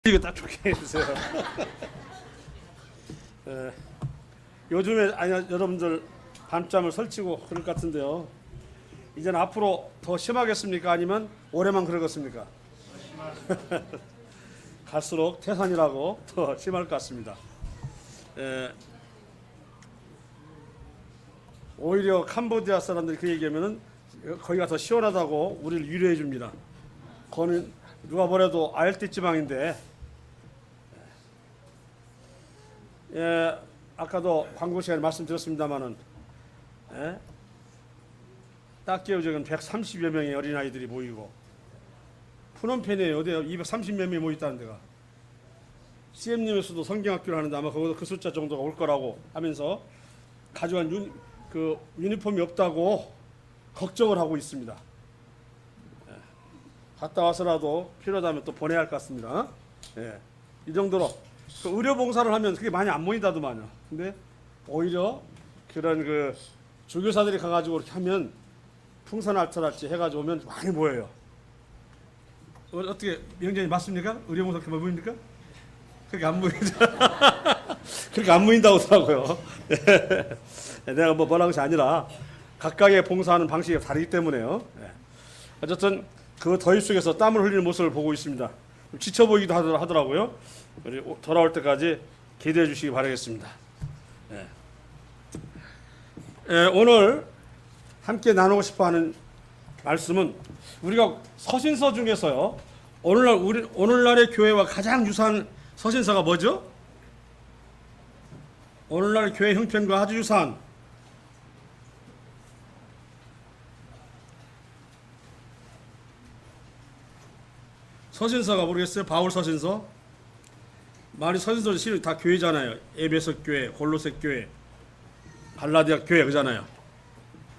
이거 딱 좋게 해주세요. 요즘에 여러분들 밤잠을 설치고 그럴 것 같은데요. 이제는 앞으로 더 심하겠습니까? 아니면 올해만 그러겠습니까? 갈수록 태산이라고 더 심할 것 같습니다. 오히려 캄보디아 사람들이 그 얘기하면은 거기가 더 시원하다고 우리를 위로해 줍니다. 거는 누가 뭐래도 아열대 지방인데, 아까도 광고 시간에 말씀드렸습니다마는, 딱지어적은 130여 명의 어린아이들이 모이고, 푸놈펜에 어디에 230몇 명이 모였다는 데가, CM님에서도 성경학교를 하는데 아마 거기서 그 숫자 정도가 올 거라고 하면서 가져간 유니폼이 없다고 걱정을 하고 있습니다. 갔다 와서라도 필요하다면 또 보내야 할 것 같습니다. 이 정도로 그 의료 봉사를 하면 그게 많이 안 모인다더만요. 근데 오히려 그런 그 주교사들이 가가지고 이렇게 하면 풍선알터랄지 해가지고 오면 많이 모여요. 어떻게 명전이 맞습니까? 의료 봉사 그만 모입니까? 그렇게 안 모이죠. 그렇게 안 모인다고 하더라고요. 내가 뭐라는 것이 아니라 각각의 봉사하는 방식이 다르기 때문에요. 어쨌든 그 더위 속에서 땀을 흘리는 모습을 보고 있습니다. 지쳐 보이기도 하더라고요. 우리 돌아올 때까지 기대해 주시기 바라겠습니다. 오늘 함께 나누고 싶어하는 말씀은 우리가 서신서 중에서요. 오늘날의 교회와 가장 유사한 서신서가 뭐죠? 오늘날 교회 형편과 아주 유사한 서신서가 모르겠어요? 바울 서신서? 많이 서신서 실은 다 교회잖아요. 에베소 교회, 골로새 교회, 갈라디아 교회 그잖아요.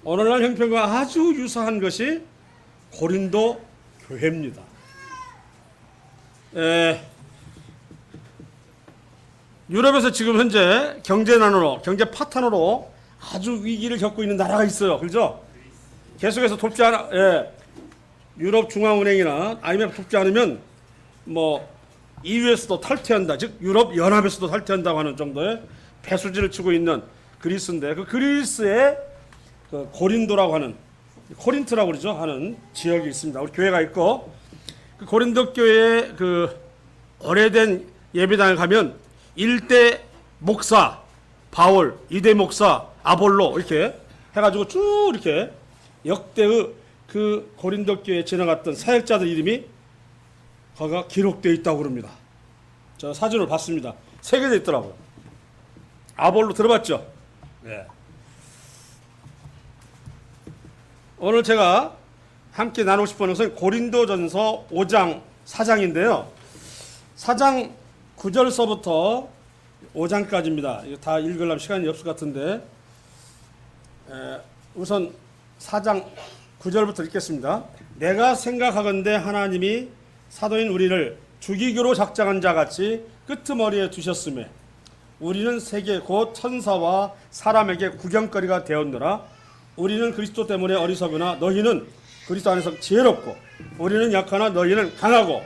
오늘날 형편과 아주 유사한 것이 고린도 교회입니다. 유럽에서 지금 현재 경제난으로, 경제 파탄으로 아주 위기를 겪고 있는 나라가 있어요. 그렇죠? 계속해서 돕지 않아, 유럽 중앙은행이나 IMF 돕지 않으면 뭐 EU에서도 탈퇴한다, 즉 유럽 연합에서도 탈퇴한다고 하는 정도의 배수지를 치고 있는 그리스인데, 그 그리스의 그 고린도라고 하는, 코린트라고 그러죠, 하는 지역이 있습니다. 우리 교회가 있고, 그 고린도 교회의 그 오래된 예배당에 가면 1대 목사 바울, 2대 목사 아볼로 이렇게 해가지고 쭉 이렇게 역대의 그 고린도 교회에 지나갔던 사역자들 이름이 거기가 기록되어 있다고 그럽니다. 저 사진을 봤습니다. 3개 있더라고요. 아볼로 들어봤죠? 네. 오늘 제가 함께 나누고 싶은 것은 고린도전서 5장 4장인데요. 4장 9절서부터 5장까지입니다. 이거 다 읽으려면 시간이 없을 것 같은데, 우선 4장 9절부터 읽겠습니다. 내가 생각하건대 하나님이 사도인 우리를 죽이기로 작정한 자 같이 끄트머리에 두셨으며 우리는 세계 곧 천사와 사람에게 구경거리가 되었노라. 우리는 그리스도 때문에 어리석으나 너희는 그리스도 안에서 지혜롭고, 우리는 약하나 너희는 강하고,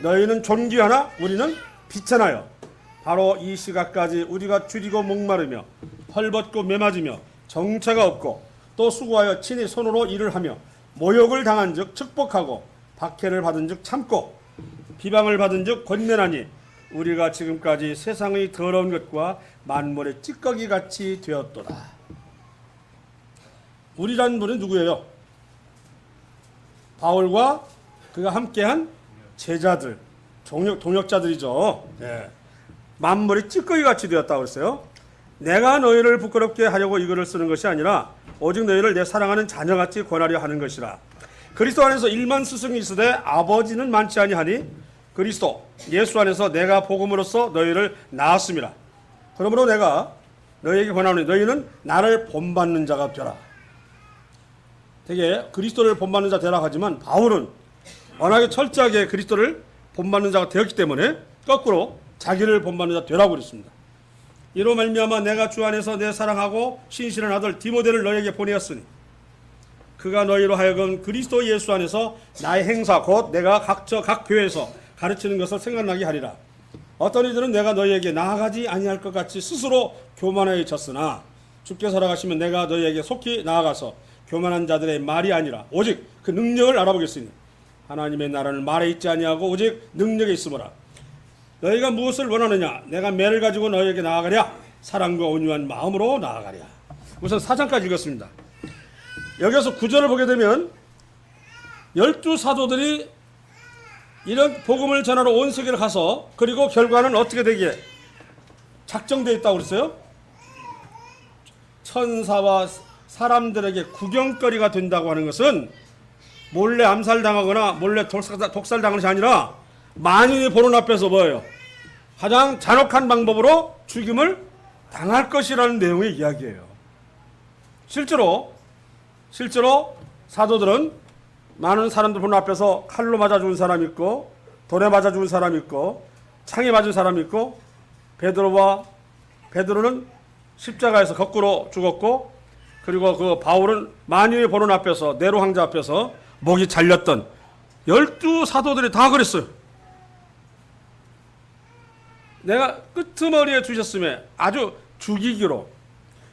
너희는 존귀하나 우리는 비천하여 바로 이 시각까지 우리가 줄이고 목마르며 헐벗고 매맞으며 정체가 없고 또 수고하여 친히 손으로 일을 하며 모욕을 당한 즉 축복하고 박해를 받은 즉 참고 비방을 받은 즉 권면하니 우리가 지금까지 세상의 더러운 것과 만물의 찌꺼기 같이 되었도다. 우리란 분은 누구예요? 바울과 그가 함께한 제자들, 동역자들이죠. 만물이 찌꺼기 같이 되었다고 그랬어요. 내가 너희를 부끄럽게 하려고 이거를 쓰는 것이 아니라 오직 너희를 내 사랑하는 자녀같이 권하려 하는 것이라. 그리스도 안에서 1만 스승이 있으되 아버지는 많지 아니하니 그리스도 예수 안에서 내가 복음으로써 너희를 낳았습니다. 그러므로 내가 너희에게 권하노니 너희는 나를 본받는 자가 되라. 되게 그리스도를 본받는 자 되라 하지만 바울은 워낙에 철저하게 그리스도를 본받는 자가 되었기 때문에 거꾸로 자기를 본받는 자 되라고 그랬습니다. 이로 말미암아 내가 주 안에서 내 사랑하고 신실한 아들 디모데를 너희에게 보내었으니 그가 너희로 하여금 그리스도 예수 안에서 나의 행사 곧 내가 각 교회에서 가르치는 것을 생각나게 하리라. 어떤 이들은 내가 너희에게 나아가지 아니할 것 같이 스스로 교만해졌으나 주께서 허락하시면 내가 너희에게 속히 나아가서 교만한 자들의 말이 아니라 오직 그 능력을 알아보겠으니 하나님의 나라는 말에 있지 아니하고 오직 능력에 있으므라. 너희가 무엇을 원하느냐? 내가 매를 가지고 너희에게 나아가랴. 사랑과 온유한 마음으로 나아가랴. 우선 4장까지 읽었습니다. 여기서 9절을 보게 되면 12사도들이 이런 복음을 전하러 온 세계를 가서 그리고 결과는 어떻게 되기에 작정되어 있다고 그랬어요? 천사와 사람들에게 구경거리가 된다고 하는 것은 몰래 암살당하거나 몰래 독살당하는 것이 아니라 만인이 보는 앞에서 뭐예요? 가장 잔혹한 방법으로 죽임을 당할 것이라는 내용의 이야기예요. 실제로 사도들은 많은 사람들 보는 앞에서 칼로 맞아 죽은 사람이 있고 돌에 맞아 죽은 사람이 있고 창에 맞은 사람이 있고 베드로는 십자가에서 거꾸로 죽었고 그리고 그 바울은 만인이 보는 앞에서 네로 황제 앞에서 목이 잘렸던 12사도들이 다 그랬어요. 내가 끄트머리에 주셨음에 아주 죽이기로.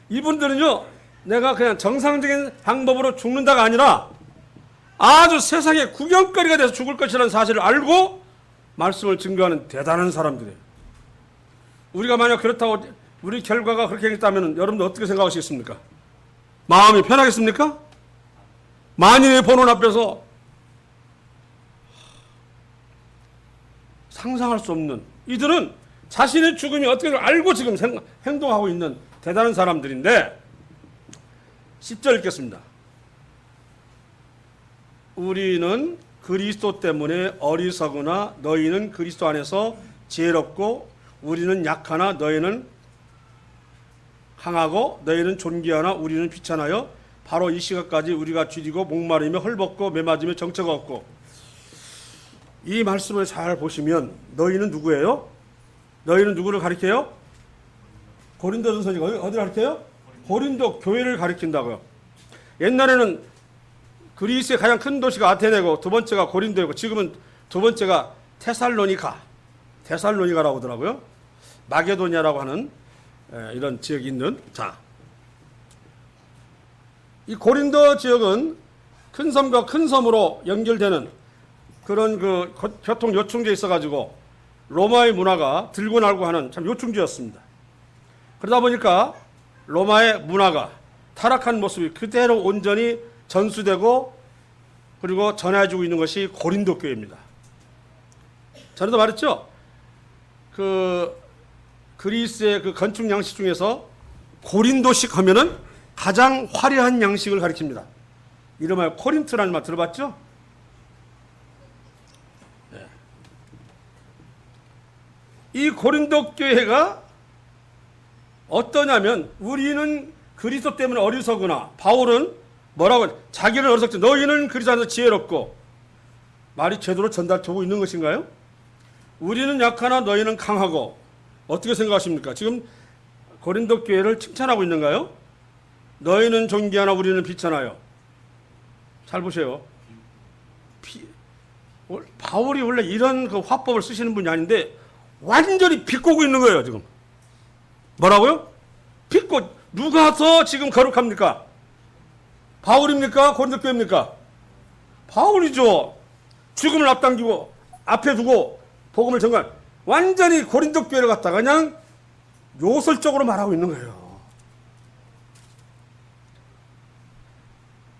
이분들은요, 내가 그냥 정상적인 방법으로 죽는다가 아니라 아주 세상에 구경거리가 돼서 죽을 것이라는 사실을 알고 말씀을 증거하는 대단한 사람들이에요. 우리가 만약 그렇다고 우리 결과가 그렇게 했다면 여러분들 어떻게 생각하시겠습니까? 마음이 편하겠습니까? 만인의 보는 앞에서 상상할 수 없는, 이들은 자신의 죽음이 어떻게 알고 지금 행동하고 있는 대단한 사람들인데 10절 읽겠습니다. 우리는 그리스도 때문에 어리석으나 너희는 그리스도 안에서 지혜롭고 우리는 약하나 너희는 강하고 너희는 존귀하나 우리는 비천하여 바로 이 시각까지 우리가 쥐리고 목마르며 헐벗고 매맞으며 정처가 없고. 이 말씀을 잘 보시면 너희는 누구예요? 너희는 누구를 가리켜요? 고린도전서가 어디를 가리켜요? 고린도 교회를 가리킨다고요. 옛날에는 그리스의 가장 큰 도시가 아테네고 두 번째가 고린도이고 지금은 두 번째가 테살로니가라고 하더라고요. 마게도니아라고 하는 이런 지역이 있는. 자, 이 고린도 지역은 큰 섬과 큰 섬으로 연결되는 그런 그 교통 요충지에 있어가지고 로마의 문화가 들고 날고 하는 참 요충지였습니다. 그러다 보니까 로마의 문화가 타락한 모습이 그대로 온전히 전수되고 그리고 전해지고 있는 것이 고린도 교회입니다. 전에도 말했죠. 그리스의 그 건축 양식 중에서 고린도식 하면은 가장 화려한 양식을 가리킵니다. 이름하여 코린트라는 말 들어봤죠? 네. 이 고린도 교회가 어떠냐면 우리는 그리스도 때문에 어리석으나 바울은 뭐라고 자기는 어리석지 너희는 그리스도 안에서 지혜롭고. 말이 제대로 전달되고 있는 것인가요? 우리는 약하나 너희는 강하고. 어떻게 생각하십니까? 지금 고린도 교회를 칭찬하고 있는가요? 너희는 존귀하나 우리는 비천하여. 잘 보세요. 바울이 원래 이런 그 화법을 쓰시는 분이 아닌데 완전히 비꼬고 있는 거예요 지금. 뭐라고요? 누가 더 지금 거룩합니까? 바울입니까? 고린도 교회입니까? 바울이죠. 죽음을 앞당기고 앞에 두고 복음을 전갈. 완전히 고린도 교회를 갖다가 그냥 요설적으로 말하고 있는 거예요.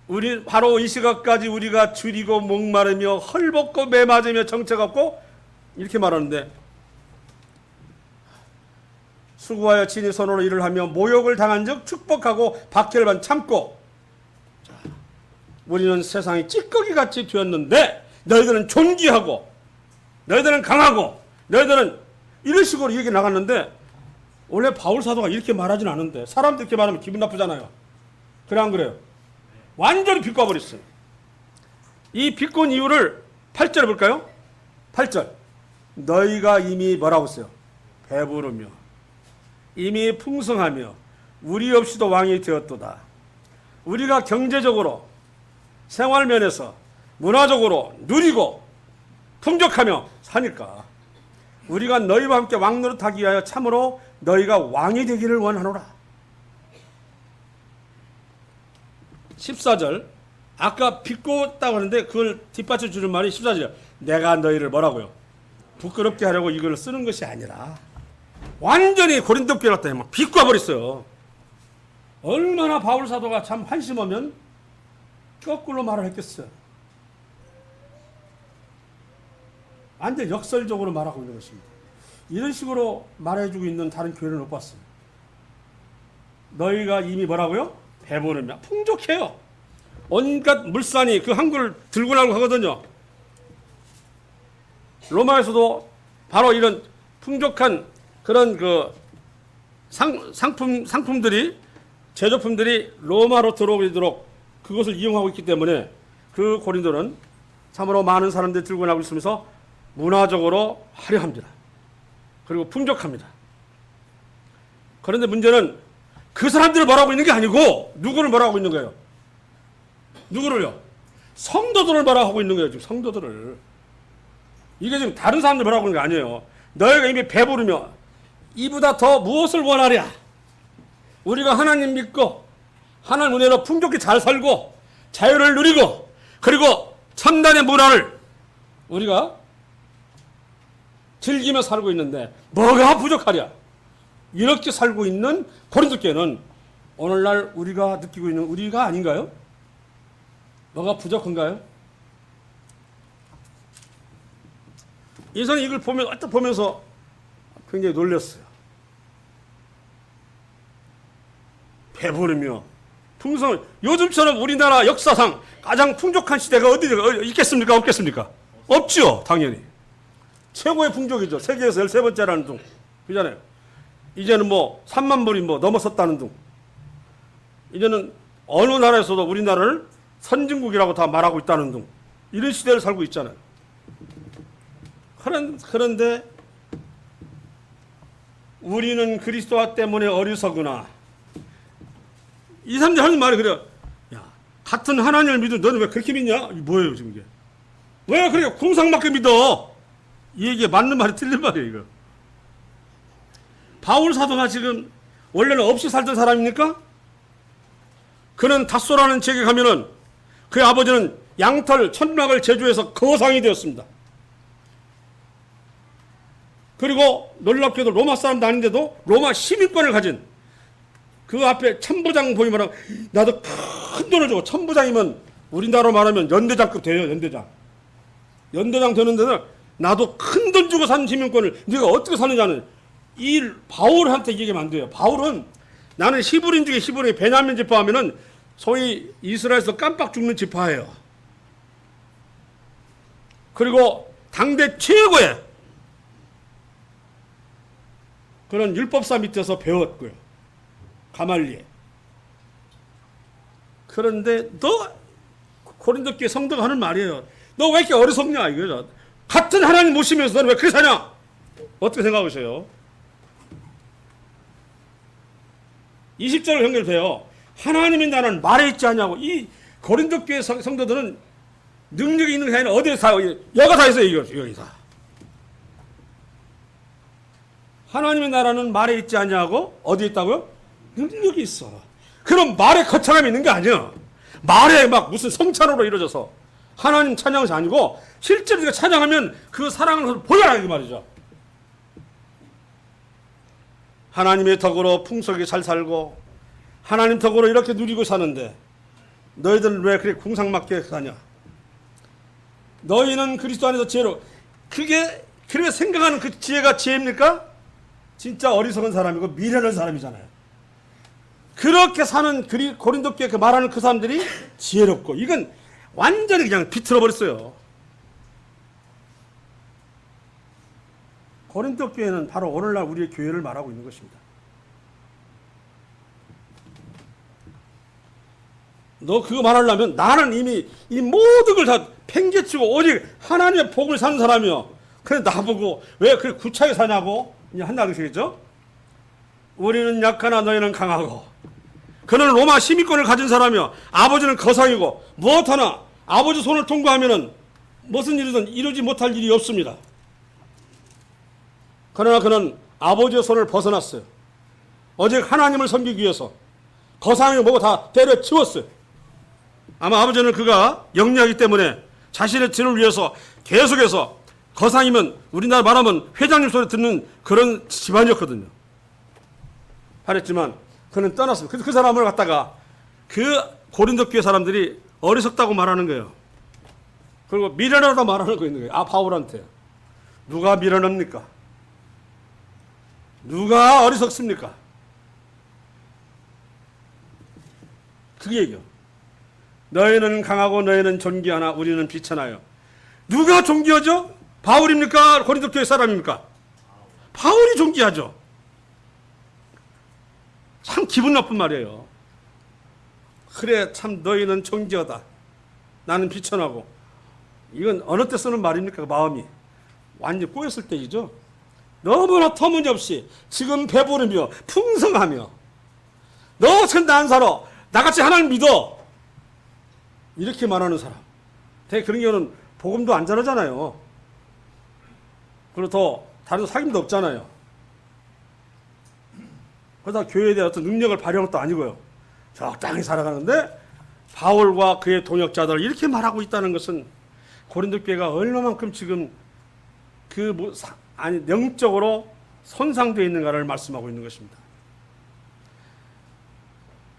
우리 바로 이 시각까지 우리가 줄이고 목마르며 헐벗고 매맞으며 정처가 없고 이렇게 말하는데 수고하여 친히 손으로 일을 하며 모욕을 당한 즉 축복하고 박해를 받 참고. 자, 우리는 세상이 찌꺼기같이 되었는데 너희들은 존귀하고 너희들은 강하고 너희들은 이런 식으로 얘기 나갔는데 원래 바울 사도가 이렇게 말하진 않은데 사람들 이렇게 말하면 기분 나쁘잖아요. 그래 안 그래요? 완전히 비꼬아버렸어요. 이 비꼰 이유를 8절에 볼까요? 8절. 너희가 이미 뭐라고 써요? 배부르며 이미 풍성하며 우리 없이도 왕이 되었도다. 우리가 경제적으로 생활면에서 문화적으로 누리고 풍족하며 사니까 우리가 너희와 함께 왕노릇하기 위하여 참으로 너희가 왕이 되기를 원하노라. 14절 아까 비꼬았다고 하는데 그걸 뒷받쳐 주는 말이 14절이에요. 내가 너희를 뭐라고요? 부끄럽게 하려고 이걸 쓰는 것이 아니라 완전히 고린도 교회 갖다 막 비꼬아버렸어요. 얼마나 바울 사도가 참 한심하면 거꾸로 말을 했겠어요. 완전 역설적으로 말하고 있는 것입니다. 이런 식으로 말해주고 있는 다른 교회를 못 봤어요. 너희가 이미 뭐라고요? 배부르면 풍족해요. 온갖 물산이 그 한글을 들고 나고 하거든요. 로마에서도 바로 이런 풍족한 그런 그 상품들이 제조품들이 로마로 들어오도록 그것을 이용하고 있기 때문에 그 고린도는 참으로 많은 사람들이 들고 나고 있으면서 문화적으로 화려합니다. 그리고 풍족합니다. 그런데 문제는 그 사람들을 말하고 있는 게 아니고 누구를 말하고 있는 거예요? 누구를요? 성도들을 말하고 있는 거예요. 지금 성도들을. 이게 지금 다른 사람들 말하고 있는 게 아니에요. 너희가 이미 배부르며 이보다 더 무엇을 원하랴? 우리가 하나님 믿고 하나님 은혜로 풍족히 잘 살고 자유를 누리고 그리고 첨단의 문화를 우리가 즐기며 살고 있는데 뭐가 부족하랴? 이렇게 살고 있는 고린도 교회는 오늘날 우리가 느끼고 있는 우리가 아닌가요? 뭐가 부족한가요? 저는 이걸 보면서 굉장히 놀랐어요. 배부르며 풍성, 요즘처럼 우리나라 역사상 가장 풍족한 시대가 어디 있겠습니까? 없겠습니까? 없죠, 당연히. 최고의 풍족이죠. 세계에서 13번째라는 둥. 그잖아요. 이제는 뭐 3만 불이 뭐 넘어섰다는 둥. 이제는 어느 나라에서도 우리나라를 선진국이라고 다 말하고 있다는 둥. 이런 시대를 살고 있잖아요. 그런데 우리는 그리스도와 때문에 어리석으나 이 사람들이 하는 말이 그래요. 야, 같은 하나님을 믿어 너는 왜 그렇게 믿냐? 이게 뭐예요 지금 이게? 왜 그렇게 궁상맞게 믿어? 이 얘기가 맞는 말이 틀린 말이에요 이거. 바울 사도가 지금 원래는 없이 살던 사람입니까? 그는 닷소라는 지역에 가면은 그의 아버지는 양털 천막을 제조해서 거상이 되었습니다. 그리고 놀랍게도 로마 사람도 아닌데도 로마 시민권을 가진 그 앞에 천부장 보이면 나도 큰 돈을 주고 천부장이면 우리나라로 말하면 연대장급 돼요. 연대장 되는 데는 나도 큰 돈 주고 산 시민권을 네가 어떻게 사느냐는 이 바울한테 얘기하면 안 돼요. 바울은 나는 히브리인 중에 히브리 베냐민 지파 하면은 소위 이스라엘에서 깜빡 죽는 지파예요. 그리고 당대 최고의 그런 율법사 밑에서 배웠고요. 가말리에. 그런데 너 고린도 교회 성도가 하는 말이에요. 너 왜 이렇게 어리석냐 이거죠. 같은 하나님 모시면서 너는 왜 그렇게 사냐? 어떻게 생각하세요? 20절을 연결돼요. 하나님이 나는 말에 있지 않냐고. 이 고린도 교회 성도들은 능력이 있는 게 아니라 어디에 사요? 여가 다 있어요. 여기 다. 하나님의 나라는 말에 있지 않냐고? 어디에 있다고요? 능력이 있어. 그럼 말에 거창함이 있는 게 아니야. 말에 막 무슨 성찬으로 이루어져서 하나님 찬양이 아니고 실제로 우리가 찬양하면 그 사랑을 보여라 이 말이죠. 하나님의 덕으로 풍속이 잘 살고 하나님 덕으로 이렇게 누리고 사는데 너희들은 왜 그렇게 궁상맞게 사냐? 너희는 그리스도 안에서 지혜로. 그게 그렇게 생각하는 그 지혜가 지혜입니까? 진짜 어리석은 사람이고 미련한 사람이잖아요. 그렇게 사는 고린도 교회 말하는 그 사람들이 지혜롭고 이건 완전히 그냥 비틀어 버렸어요. 고린도 교회는 바로 오늘날 우리의 교회를 말하고 있는 것입니다. 너 그거 말하려면 나는 이미 이 모든 걸 다 팽개치고 오직 하나님의 복을 사는 사람이요. 그래 나보고 왜 그렇게 구차하게 사냐고 이제 한다는 것이겠죠. 우리는 약하나 너희는 강하고. 그는 로마 시민권을 가진 사람이요. 아버지는 거상이고 무엇하나 아버지 손을 통과하면은 무슨 일이든 이루지 못할 일이 없습니다. 그러나 그는 아버지의 손을 벗어났어요. 오직 하나님을 섬기기 위해서 거상이 뭐고 다 때려치웠어요. 아마 아버지는 그가 영리하기 때문에 자신의 진을 위해서 계속해서, 거상이면 우리나라 말하면 회장님 소리 듣는 그런 집안이었거든요. 하랬지만 그는 떠났습니다. 그 사람을 갖다가 그 고린도 교회 사람들이 어리석다고 말하는 거예요. 그리고 미련하다 말하는 거 있는 거예요. 아, 바울한테. 누가 미련합니까? 누가 어리석습니까? 그게 얘기요. 너희는 강하고 너희는 존귀하나 우리는 비천하여. 누가 존귀하죠? 바울입니까? 고린도 교회 사람입니까? 바울이 존귀하죠. 참 기분 나쁜 말이에요. 그래, 참 너희는 존귀하다. 나는 비천하고. 이건 어느 때 쓰는 말입니까? 마음이 완전히 꼬였을 때이죠. 너무나 터무니없이 지금 배부르며 풍성하며 너 천다 안 살아, 나같이 하나님 믿어, 이렇게 말하는 사람. 되게 그런 경우는 복음도 안 전하잖아요. 그리고 더 다른 사귐도 없잖아요. 그러다 교회에 대한 어떤 능력을 발휘한 것도 아니고요. 적당히 살아가는데 바울과 그의 동역자들을 이렇게 말하고 있다는 것은 고린도 교회가 얼마만큼 지금 영적으로 손상되어 있는가를 말씀하고 있는 것입니다.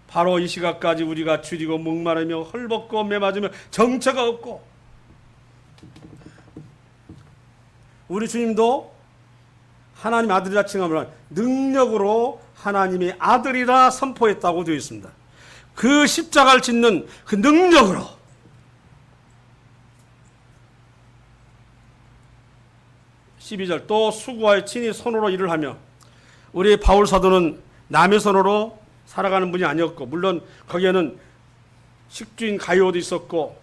바로 이 시각까지 우리가 줄이고 목마르며 헐벗고 매맞으며 정처가 없고, 우리 주님도 하나님 아들이라 칭함을 능력으로 하나님의 아들이라 선포했다고 되어 있습니다. 그 십자가를 짓는 그 능력으로. 또 수고하여 친히 손으로 일을 하며. 우리 바울 사도는 남의 손으로 살아가는 분이 아니었고, 물론 거기에는 식주인 가이오도 있었고,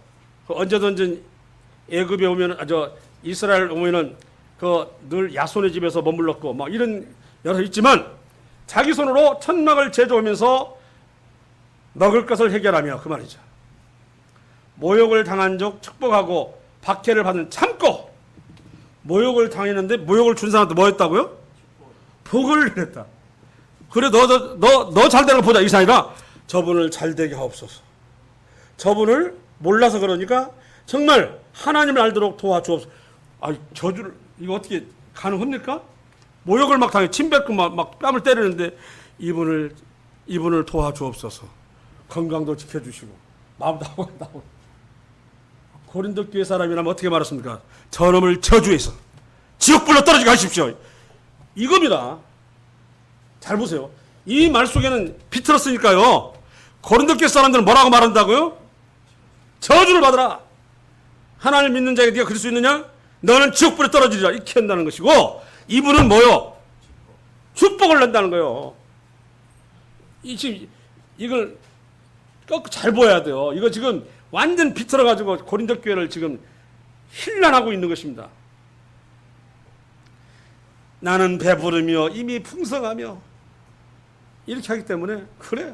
언제든지 애굽에 오면, 이스라엘 오면은 늘 야손의 집에서 머물렀고, 막 이런 여러 있지만 자기 손으로 천막을 제조하면서 먹을 것을 해결하며, 그 말이죠. 모욕을 당한 적 축복하고 박해를 받은 참고. 모욕을 당했는데 모욕을 준 사람한테 뭐 했다고요? 복을 내렸다. 그래, 너 잘되는 거 보자. 이게 아니라 저분을 잘되게 하옵소서. 저분을 몰라서 그러니까 정말 하나님을 알도록 도와주옵소서. 저주를, 이거 어떻게 가능합니까? 모욕을 막 당해, 침 뱉고 막 뺨을 때리는데 이분을 도와주옵소서. 건강도 지켜주시고 마음도 하고. 고린도 교회 사람이라면 어떻게 말했습니까? 저놈을 저주해서 지옥불로 떨어지게 하십시오. 이겁니다. 잘 보세요. 이 말 속에는 비틀었으니까요. 고린도 교회 사람들은 뭐라고 말한다고요? 저주를 받으라. 하나님 믿는 자에게 네가 그럴 수 있느냐? 너는 지옥불에 떨어지리라. 이렇게 한다는 것이고, 이분은 뭐요? 축복을 낸다는 거예요. 이걸 꼭 잘 보여야 돼요. 이거 지금 완전 비틀어가지고 고린도 교회를 지금 힐난하고 있는 것입니다. 나는 배부르며 이미 풍성하며 이렇게 하기 때문에, 그래,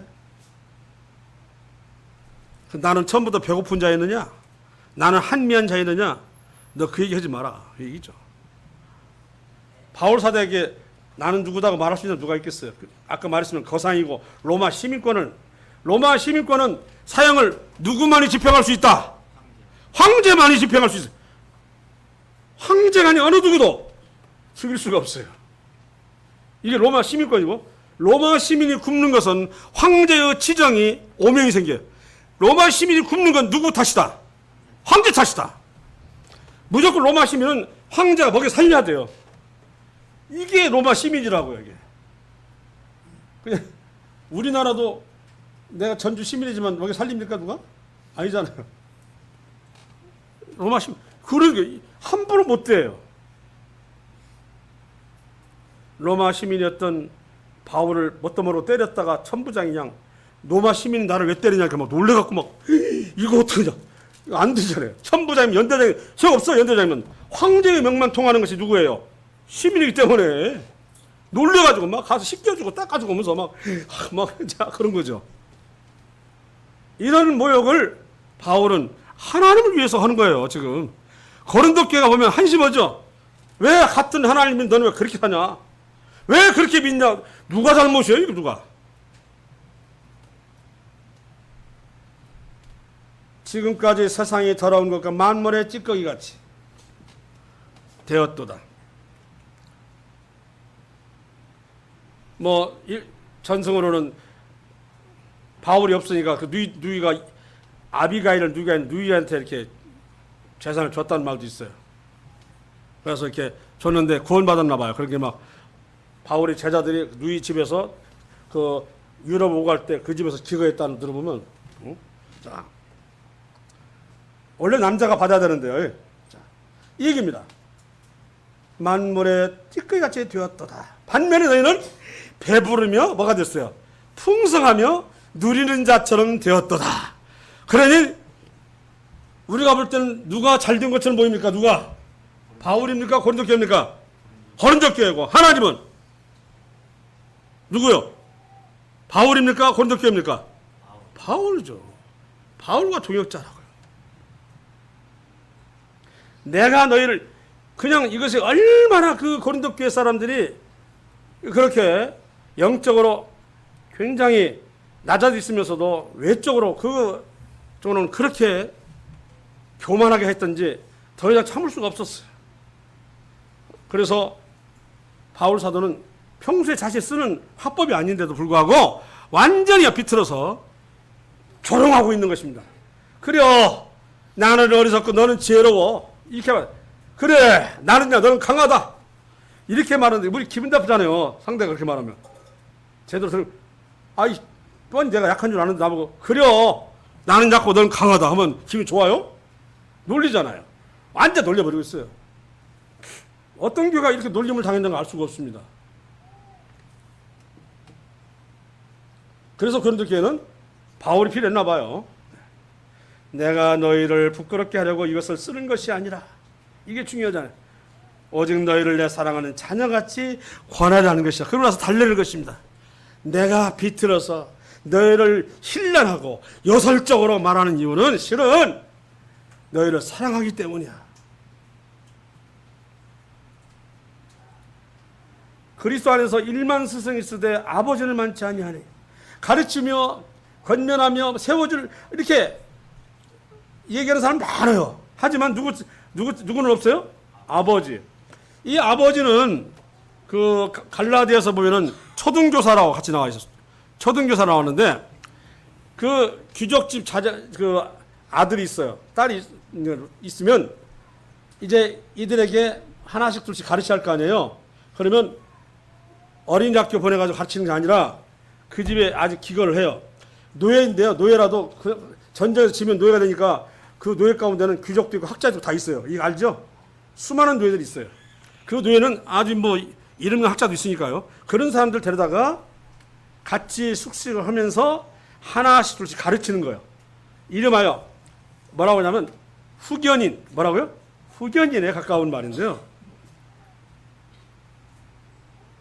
나는 처음부터 배고픈 자였느냐? 나는 한미한 자였느냐? 너 그 얘기 하지 마라. 그 얘기죠. 바울 사도에게 나는 누구다고 말할 수 있는 누가 있겠어요? 아까 말했으면 거상이고 로마 시민권은 사형을 누구만이 집행할 수 있다? 황제만이 집행할 수 있어요. 황제가 아니 어느 누구도 죽일 수가 없어요. 이게 로마 시민권이고, 로마 시민이 굶는 것은 황제의 지정이 오명이 생겨요. 로마 시민이 굶는 건 누구 탓이다? 황제 탓이다. 무조건 로마 시민은 황제가 먹여 살려야 돼요. 이게 로마 시민이라고요, 이게. 그냥 우리나라도 내가 전주 시민이지만 먹여 살립니까, 누가? 아니잖아요. 로마 시민, 그런 게 함부로 못 돼요. 로마 시민이었던 바울을 멋더머로 때렸다가 천부장이 그냥 로마 시민이 나를 왜 때리냐 이렇게 막 놀래갖고 막 이거 어떡하냐. 이거 안 되잖아요. 천부장이면 연대장이 소용없어. 연대장이면 황제의 명만 통하는 것이 누구예요? 시민이기 때문에 놀래가지고 막 가서 씻겨주고 닦아주고 오면서 막 그런 거죠. 이런 모욕을 바울은 하나님을 위해서 하는 거예요. 지금 고린도 교회가 보면 한심하죠. 왜 같은 하나님인 너는 왜 그렇게 하냐? 왜 그렇게 믿냐? 누가 잘못이에요? 이거 누가? 지금까지 세상이 더러운 것과 만물의 찌꺼기 같이 되었도다. 뭐 전승으로는 바울이 없으니까 그 누이가 아비가일을 누이한테 이렇게 재산을 줬다는 말도 있어요. 그래서 이렇게 줬는데 구원받았나 봐요. 그렇게 막 바울의 제자들이 누이 집에서 그 유럽 오고 갈 때 그 집에서 기거했다는 들어보면 자, 원래 남자가 받아야 되는데요. 자, 이 얘기입니다. 만물의 찌꺼기같이 되었도다. 반면에 너희는 배부르며 뭐가 됐어요? 풍성하며 누리는 자처럼 되었도다. 그러니 우리가 볼 때는 누가 잘된 것처럼 보입니까? 누가? 바울입니까? 고린도 교회입니까? 고린도 교회고 하나님은 누구요? 바울입니까? 고린도 교회입니까? 바울이죠. 바울과 동역자라고요. 내가 너희를 그냥 이것이 얼마나 그 고린도 교회 사람들이 그렇게 영적으로 굉장히 낮아져 있으면서도 외적으로 그 쪽으로는 그렇게 교만하게 했던지 더 이상 참을 수가 없었어요. 그래서 바울 사도는 평소에 자신이 쓰는 화법이 아닌데도 불구하고 완전히 비틀어서 조롱하고 있는 것입니다. 그래요. 나는 어리석고 너는 지혜로워. 이렇게 말. 그래. 나는야 너는 강하다. 이렇게 말하는데 우리 기분 나쁘잖아요. 상대가 그렇게 말하면. 제대로 들으면 아이 뻔히 내가 약한 줄 아는데 나보고 그래요. 나는 약고 너는 강하다 하면 기분 좋아요? 놀리잖아요. 완전 놀려버리고 있어요. 어떤 교회가 이렇게 놀림을 당했는가 알 수가 없습니다. 그래서 고린도 교회는 바울이 필요했나 봐요. 내가 너희를 부끄럽게 하려고 이것을 쓰는 것이 아니라 이게 중요하잖아요. 오직 너희를 내 사랑하는 자녀같이 권하려는 것이다. 그러고 나서 달래는 것입니다. 내가 비틀어서 너희를 힐난하고 요설적으로 말하는 이유는 실은 너희를 사랑하기 때문이야. 그리스도 안에서 1만 스승이 있으되 아버지를 많지 아니하니 가르치며 권면하며 세워줄 이렇게 얘기하는 사람 많아요. 하지만 누구는 없어요? 아버지. 이 아버지는 그 갈라디아서 보면은 초등교사라고 같이 나와 있었어요. 초등교사 나왔는데 그 귀족집 그 아들이 있어요. 딸이 있으면 이제 이들에게 하나씩 둘씩 가르쳐야 할 거 아니에요. 그러면 어린이학교 보내가지고 가르치는 게 아니라 그 집에 아직 기거를 해요. 노예인데요. 노예라도 그 전쟁에서 지면 노예가 되니까 그 노예 가운데는 귀족도 있고 학자도 다 있어요. 이거 알죠? 수많은 노예들이 있어요. 그 노예는 아주 뭐 이름과 학자도 있으니까요. 그런 사람들 데려다가 같이 숙식을 하면서 하나씩 둘씩 가르치는 거예요. 이름하여 뭐라고 하냐면 후견인. 뭐라고요? 후견인에 가까운 말인데요.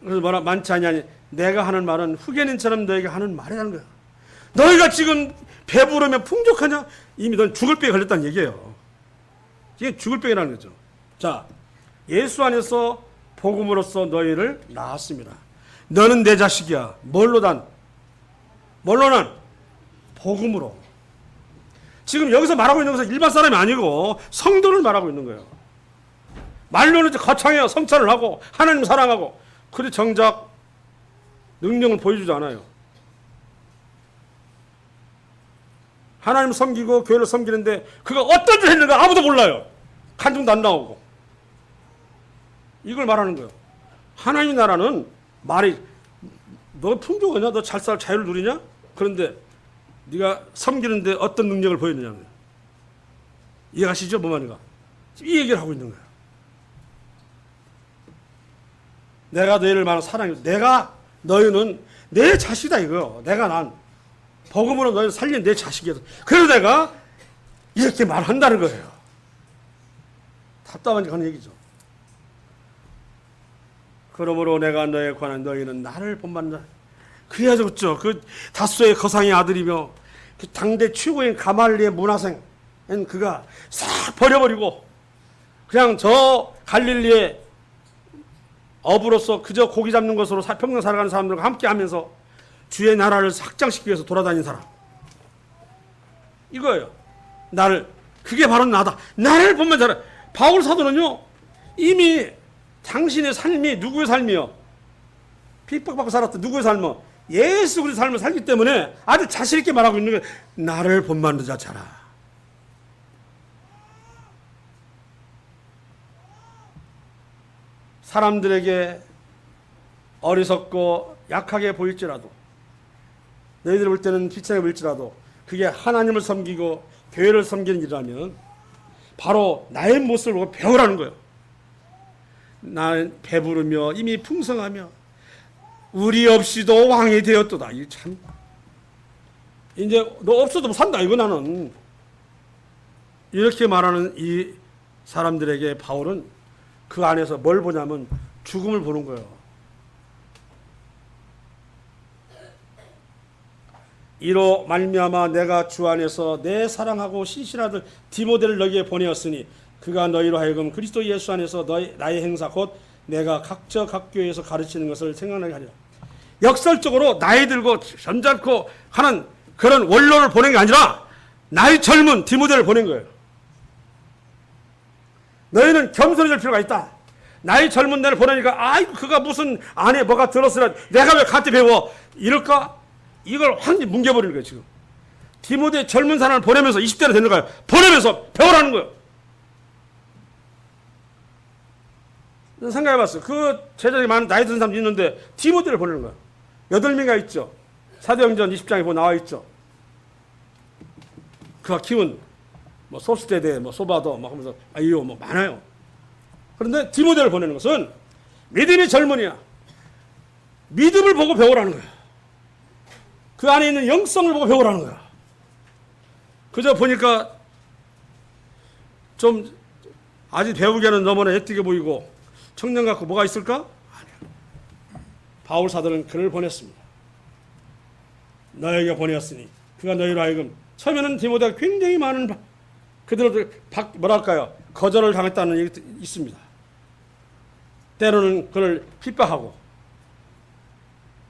그래서 뭐라 많지 않냐니 내가 하는 말은 후견인처럼 너에게 하는 말이라는 거야. 너희가 지금 배부르면 풍족하냐? 이미 넌 죽을 병에 걸렸다는 얘기예요. 이게 죽을 병이라는 거죠. 자, 예수 안에서 복음으로써 너희를 낳았습니다. 너는 내 자식이야. 뭘로난? 복음으로. 지금 여기서 말하고 있는 것은 일반 사람이 아니고 성도를 말하고 있는 거예요. 말로는 거창해요. 성찬을 하고 하나님 사랑하고. 그런데 정작 능력을 보여주지 않아요. 하나님 섬기고 교회를 섬기는데 그가 어떤 일을 했는가 아무도 몰라요. 간증도 안 나오고. 이걸 말하는 거예요. 하나님 나라는 말이 너 풍족하냐? 너 잘 살 자유를 누리냐? 그런데 네가 섬기는데 어떤 능력을 보였느냐는 이해가시죠? 뭐만이가 이 얘기를 하고 있는 거예요. 내가 너희를 말하는 사랑이 내가 너희는 내 자식이다 이거요. 내가 난 복음으로 너희를 살린 내 자식이야. 그래서 내가 이렇게 말한다는 거예요. 답답한 그런 얘기죠. 그러므로 내가 너에 관한 너희는 나를 본받는다. 그래야 좋죠. 그 다소의 거상의 아들이며 그 당대 최고인 가말리의 문화생 그가 싹 버려버리고 그냥 저 갈릴리의 어부로서 그저 고기 잡는 것으로 평생 살아가는 사람들과 함께 하면서 주의 나라를 확장시키기 위해서 돌아다닌 사람. 이거예요. 그게 바로 나다. 나를 보면 잘해. 바울 사도는요, 이미 당신의 삶이 누구의 삶이요? 핍박받고 살았던 누구의 삶은? 예수 그리스도의 삶을 살기 때문에 아주 자신있게 말하고 있는 게 나를 본받는 자 자라. 사람들에게 어리석고 약하게 보일지라도, 너희들 볼 때는 비참해 보일지라도 그게 하나님을 섬기고 교회를 섬기는 일이라면 바로 나의 모습을 보고 배우라는 거예요. 나는 배부르며 이미 풍성하며 우리 없이도 왕이 되었도다. 이 참, 이제 너 없어도 못 산다 이거 나는. 이렇게 말하는 이 사람들에게 바울은 그 안에서 뭘 보냐면 죽음을 보는 거예요. 이로 말미암아 내가 주 안에서 내 사랑하고 신실한 디모데를 너희에게 보내었으니 그가 너희로 하여금 그리스도 예수 안에서 나의 행사 곧 내가 각처 각 교회에서 가르치는 것을 생각나게 하리라. 역설적으로 나이 들고 점잖고 하는 그런 원로를 보낸 게 아니라 나이 젊은 디모데를 보낸 거예요. 너희는 겸손해질 필요가 있다. 나이 젊은 애를 보내니까 아이고 그가 무슨 안에 뭐가 들었으라 내가 왜 같이 배워 이럴까? 이걸 완전히 뭉개버리는 거예요. 지금 디모데 젊은 사람을 보내면서 20대로 되는 거예요. 보내면서 배우라는 거예요. 생각해봤어요. 그 제자들이 많은 나이 든 사람도 있는데 디모데를 보내는 거예요. 8명이 있죠. 사도행전 20장에 보면 나와 있죠. 그가 키운 뭐 소스테데, 뭐 소바도, 막 하면서 아이요, 뭐 많아요. 그런데 디모데를 보내는 것은 믿음의 젊은이야. 믿음을 보고 배우라는 거야. 그 안에 있는 영성을 보고 배우라는 거야. 그저 보니까 좀 아직 배우기에는 너무나 애띠게 보이고 청년 같고 뭐가 있을까? 아니야. 바울 사도는 그를 보냈습니다. 너에게 보내었으니 그가 너희로 하여금 처음에는 디모데가 굉장히 많은 그들을 뭐랄까요? 거절을 당했다는 얘기 있습니다. 때로는 그를 핍박하고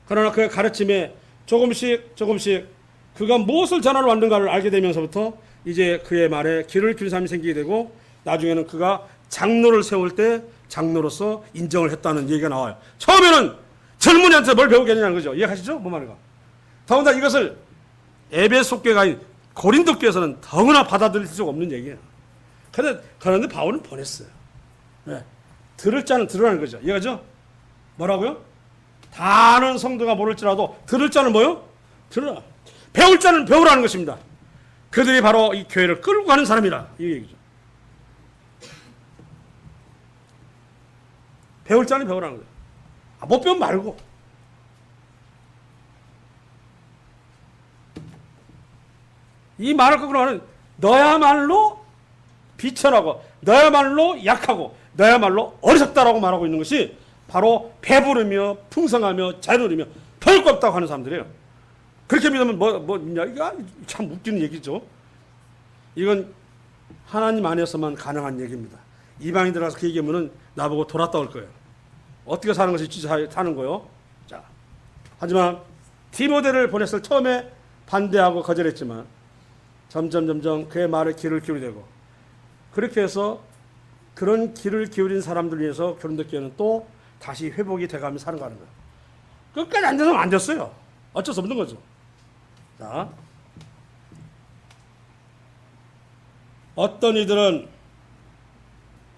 그러나 그의 가르침에 조금씩 그가 무엇을 전하러 왔는가를 알게 되면서부터 이제 그의 말에 귀를 기울인 사람이 생기게 되고 나중에는 그가 장로를 세울 때 장로로서 인정을 했다는 얘기가 나와요. 처음에는 젊은이한테 뭘 배우겠냐는 거죠. 이해하시죠? 뭐 말인가? 더군다나 이것을 에베소 교회가 아닌 고린도 교회에서는 더구나 받아들일 수가 없는 얘기예요. 그런데 바울은 보냈어요. 네. 들을 자는 들으라는 거죠. 이해가죠? 뭐라고요? 다 아는 성도가 모를지라도 들을 자는 뭐요? 들으라. 배울 자는 배우라는 것입니다. 그들이 바로 이 교회를 끌고 가는 사람이라 이 얘기죠. 배울 자는 배우라는 거예요. 못 배우면 말고. 이 말을 거꾸로 하는 너야말로 비천하고 너야말로 약하고 너야말로 어리석다라고 말하고 있는 것이 바로 배부르며 풍성하며 자유로우며 배울 거 없다고 하는 사람들이에요. 그렇게 믿으면 뭐냐? 이거 참 웃기는 얘기죠. 이건 하나님 안에서만 가능한 얘기입니다. 이방인들 와서 그 얘기하면은 나보고 돌았다 올 거예요. 어떻게 사는 것이 진짜 사는 거요? 자, 하지만 디모데를 보냈을 처음에 반대하고 거절했지만 점점 그의 말에 귀를 기울이게 되고 그렇게 해서 그런 귀를 기울인 사람들 위해서 고린도 교회는 또 다시 회복이 돼가며 사는 거예요. 끝까지 안 돼서 안 됐어요. 어쩔 수 없는 거죠. 자, 어떤 이들은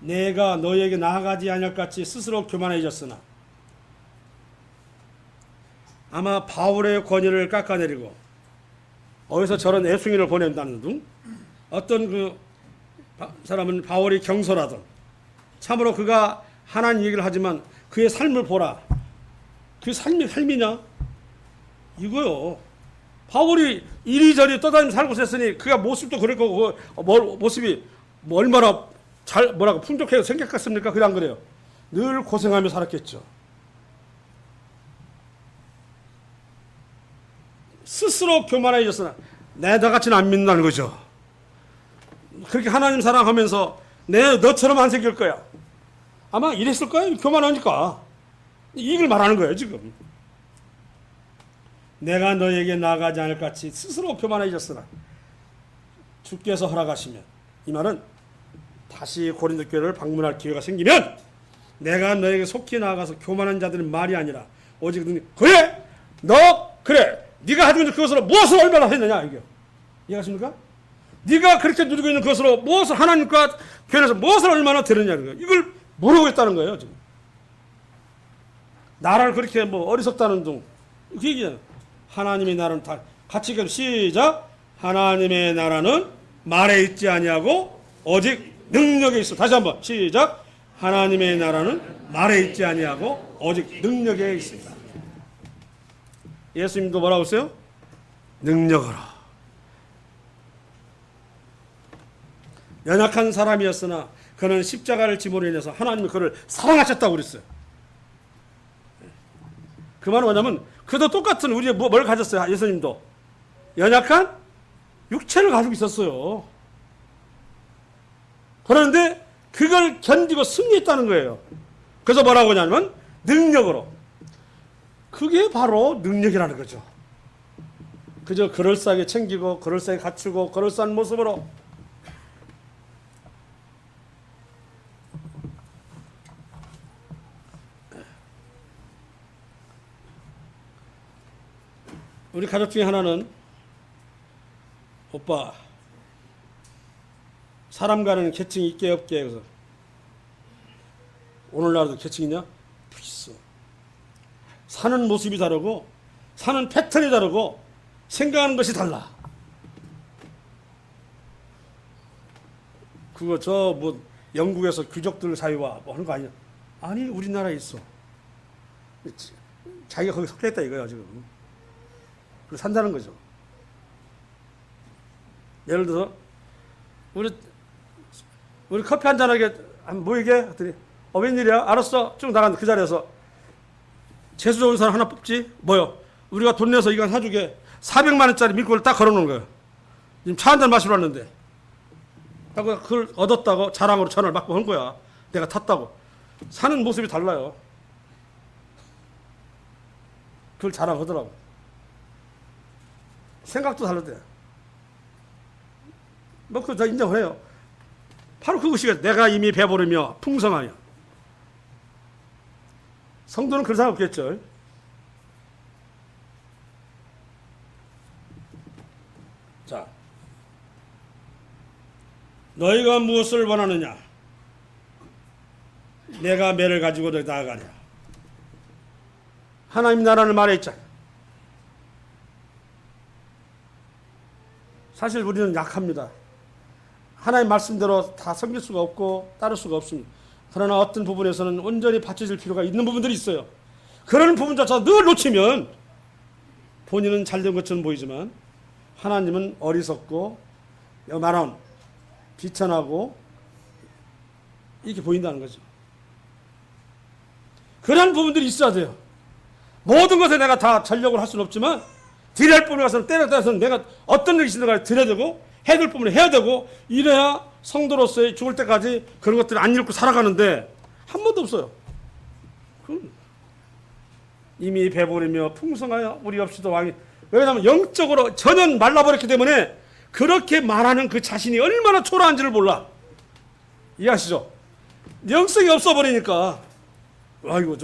내가 너에게 나아가지 않을 같이 스스로 교만해졌으나 아마 바울의 권위를 깎아내리고 어디서 저런 애송이를 보낸다는 등 어떤 그 사람은 바울이 경솔하던 참으로 그가 하나님 얘기를 하지만 그의 삶을 보라. 그 삶이 삶이냐? 이거요. 바울이 이리저리 떠다니면서 살고 있었으니 그가 모습도 그럴 거고 모습이 얼마나 잘 뭐라고 풍족해서 생겼겠습니까? 그래 안 그래요? 늘 고생하며 살았겠죠. 스스로 교만해졌으나 내 나같이는 안 믿는다는 거죠. 그렇게 하나님 사랑하면서 너처럼 안 생길 거야. 아마 이랬을 거야. 교만하니까. 이걸 말하는 거예요, 지금. 내가 너에게 나아가지 않을 같이 스스로 교만해졌으나 주께서 허락하시면, 이 말은 다시 고린도 교회를 방문할 기회가 생기면 내가 너에게 속히 나아가서 교만한 자들의 말이 아니라 오직 그래 네가 가지고 있는 그것으로 무엇을 얼마나 했느냐, 이게 이해하십니까? 네가 그렇게 누리고 있는 그것으로 무엇을 하나님과 교회에서 무엇을 얼마나 들었냐는 거예요. 이걸 모르고 있다는 거예요, 지금. 나라를 그렇게 어리석다는 둥, 그 얘기잖아요. 하나님의 나라는 다 같이 읽어. 시작. 하나님의 나라는 말에 있지 아니하고 오직 능력에 있어. 다시 한번 시작. 하나님의 나라는 말에 있지 아니하고 오직 능력에 있습니다. 예수님도 뭐라고 했어요? 능력으로. 연약한 사람이었으나 그는 십자가를 짐으로 인해서 하나님이 그를 사랑하셨다고 그랬어요. 그 말은 뭐냐면 그도 똑같은 우리의 뭘 가졌어요? 예수님도 연약한 육체를 가지고 있었어요. 그런데 그걸 견디고 승리했다는 거예요. 그래서 뭐라고 하냐면 능력으로. 그게 바로 능력이라는 거죠. 그저 그럴싸하게 챙기고 그럴싸하게 갖추고 그럴싸한 모습으로 우리 가족 중에 하나는 오빠 사람과는 계층이 있게 없게. 그래서 오늘날도 계층 있냐? 있어. 사는 모습이 다르고 사는 패턴이 다르고 생각하는 것이 달라. 그거 영국에서 귀족들 사이와 하는 거 아니야? 아니, 우리나라에 있어. 자기가 거기 섞여 있다 이거야 지금. 산다는 거죠. 예를 들어서 우리 커피 한잔하게 모이게 했더니 웬일이야? 알았어. 쭉 나간 그 자리에서 재수 좋은 사람 하나 뽑지. 뭐요? 우리가 돈 내서 이거 사주게 400만 원짜리 밀고를 딱 걸어놓은 거예요. 지금 차 한잔 마시러 왔는데 하고 그걸 얻었다고 자랑으로 전화를 받고 한 거야. 내가 탔다고. 사는 모습이 달라요. 그걸 자랑하더라고. 생각도 다르대. 그거 다 인정을 해요. 바로 그것이 내가 이미 배부르며 풍성하며. 성도는 그런 사람 없겠죠. 자, 너희가 무엇을 원하느냐? 내가 매를 가지고 너희 나아가랴. 하나님 나라는 말에 있잖아. 사실 우리는 약합니다. 하나님 말씀대로 다 섬길 수가 없고 따를 수가 없습니다. 그러나 어떤 부분에서는 온전히 바쳐질 필요가 있는 부분들이 있어요. 그런 부분조차 늘 놓치면 본인은 잘된 것처럼 보이지만 하나님은 어리석고 말하면 비천하고 이렇게 보인다는 거죠. 그런 부분들이 있어야 돼요. 모든 것에 내가 다 전력을 할 수는 없지만 드려야 할 부분에 가서는 때려서 내가 어떤 일이 있는가 드려야 되고 해야 될 부분을 해야 되고 이래야 성도로서의 죽을 때까지 그런 것들을 안 잃고 살아가는데 한 번도 없어요. 이미 배부르며 풍성하여 우리 없이도 왕이. 왜냐하면 영적으로 전혀 말라버렸기 때문에 그렇게 말하는 그 자신이 얼마나 초라한지를 몰라. 이해하시죠? 영성이 없어버리니까 아이고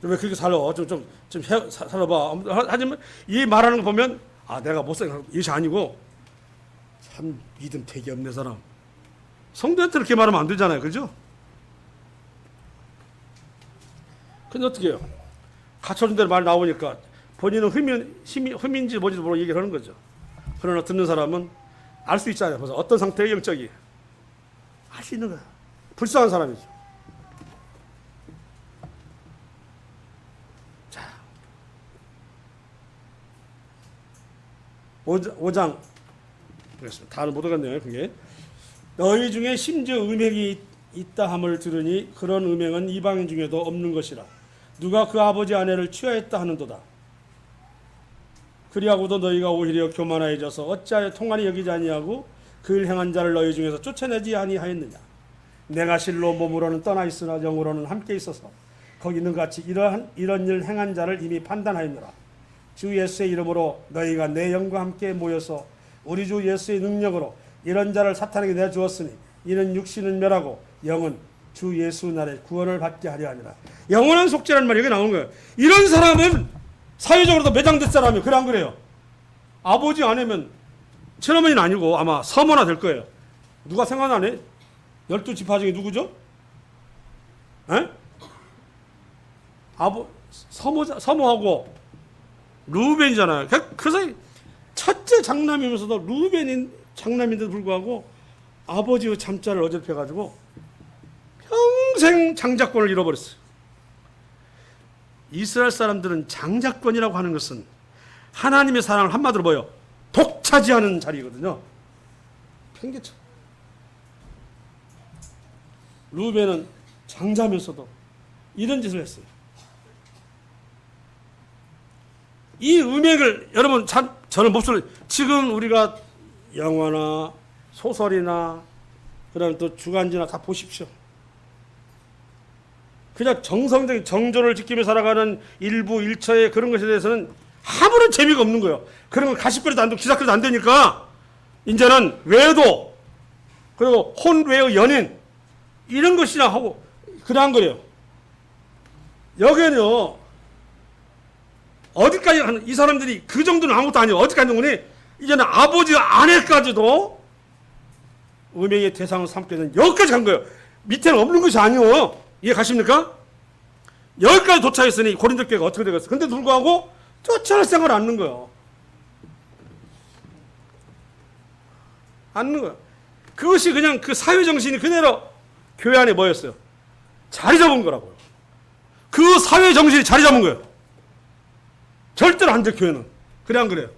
왜 그렇게 살아? 살아봐. 하지만 이 말하는 거 보면 내가 못살게 이것이 아니고 참 믿음 되게 없는 사람. 성도한테 그렇게 말하면 안 되잖아요. 그죠? 근데 어떻게 해요? 갖춰준 대로 말 나오니까 본인은 흠인지 뭔지도 모르고 얘기를 하는 거죠. 그러나 듣는 사람은 알 수 있잖아요. 그래서 어떤 상태의 영적이 알 수 있는 거야. 불쌍한 사람이죠. 자, 5장 그렇습니다. 다는 못 읽었네요. 그게 너희 중에 심지어 음행이 있다 함을 들으니 그런 음행은 이방인 중에도 없는 것이라. 누가 그 아버지 아내를 취하였다 하는도다. 그리하고도 너희가 오히려 교만해져서 어찌하여 통한이 여기지 아니하고 그 일 행한 자를 너희 중에서 쫓아내지 아니하였느냐. 내가 실로 몸으로는 떠나 있으나 영으로는 함께 있어서 거기 있는 같이 이런 일 행한 자를 이미 판단하였노라. 주 예수의 이름으로 너희가 내 영과 함께 모여서 우리 주 예수의 능력으로 이런 자를 사탄에게 내주었으니 이는 육신은 멸하고 영은 주 예수 날에 구원을 받게 하려 하니라. 영원한 속죄라는 말이 여기 나오는 거예요. 이런 사람은 사회적으로도 매장된 사람이에요. 그래 안 그래요? 아버지 아니면 친어머니는 아니고 아마 서머나 될 거예요. 누가 생각나네? 12지파 중에 누구죠? 에? 서모하고 루벤이잖아요. 그래서 첫째 장남이면서도 루벤인 장남인데도 불구하고 아버지의 잠자를 어접해가지고 평생 장자권을 잃어버렸어요. 이스라엘 사람들은 장자권이라고 하는 것은 하나님의 사랑을 한마디로 뭐예요? 독차지하는 자리거든요. 팽개쳐. 루벤은 장자면서도 이런 짓을 했어요. 이 음행을 여러분 참 저는 몹쓸 지금 우리가 영화나 소설이나 그다음에 또 주간지나 다 보십시오. 그냥 정성적인 정조를 지키며 살아가는 일부 일처의 그런 것에 대해서는 아무런 재미가 없는 거예요. 그런 건 가십거리도 안 되고 기사거리도 안 되니까 이제는 외도 그리고 혼외의 연인 이런 것이나 하고 그러한 거예요. 여기는요 어디까지 하는 이 사람들이 그 정도는 아무것도 아니에요. 어디까지 하는 이제는 아버지 아내까지도 음행의 대상을 삼게 되는 여기까지 간 거예요. 밑에는 없는 것이 아니에요. 이해 가십니까? 여기까지 도착했으니 고린도 교회가 어떻게 되겠어요? 근데 불구하고 쫓아낼 생각을 않는 거예요. 않는 거예요. 그것이 그냥 그 사회정신이 그대로 교회 안에 뭐였어요? 자리 잡은 거라고요. 그 사회정신이 자리 잡은 거예요. 절대로 안 돼, 교회는. 그래, 안 그래요?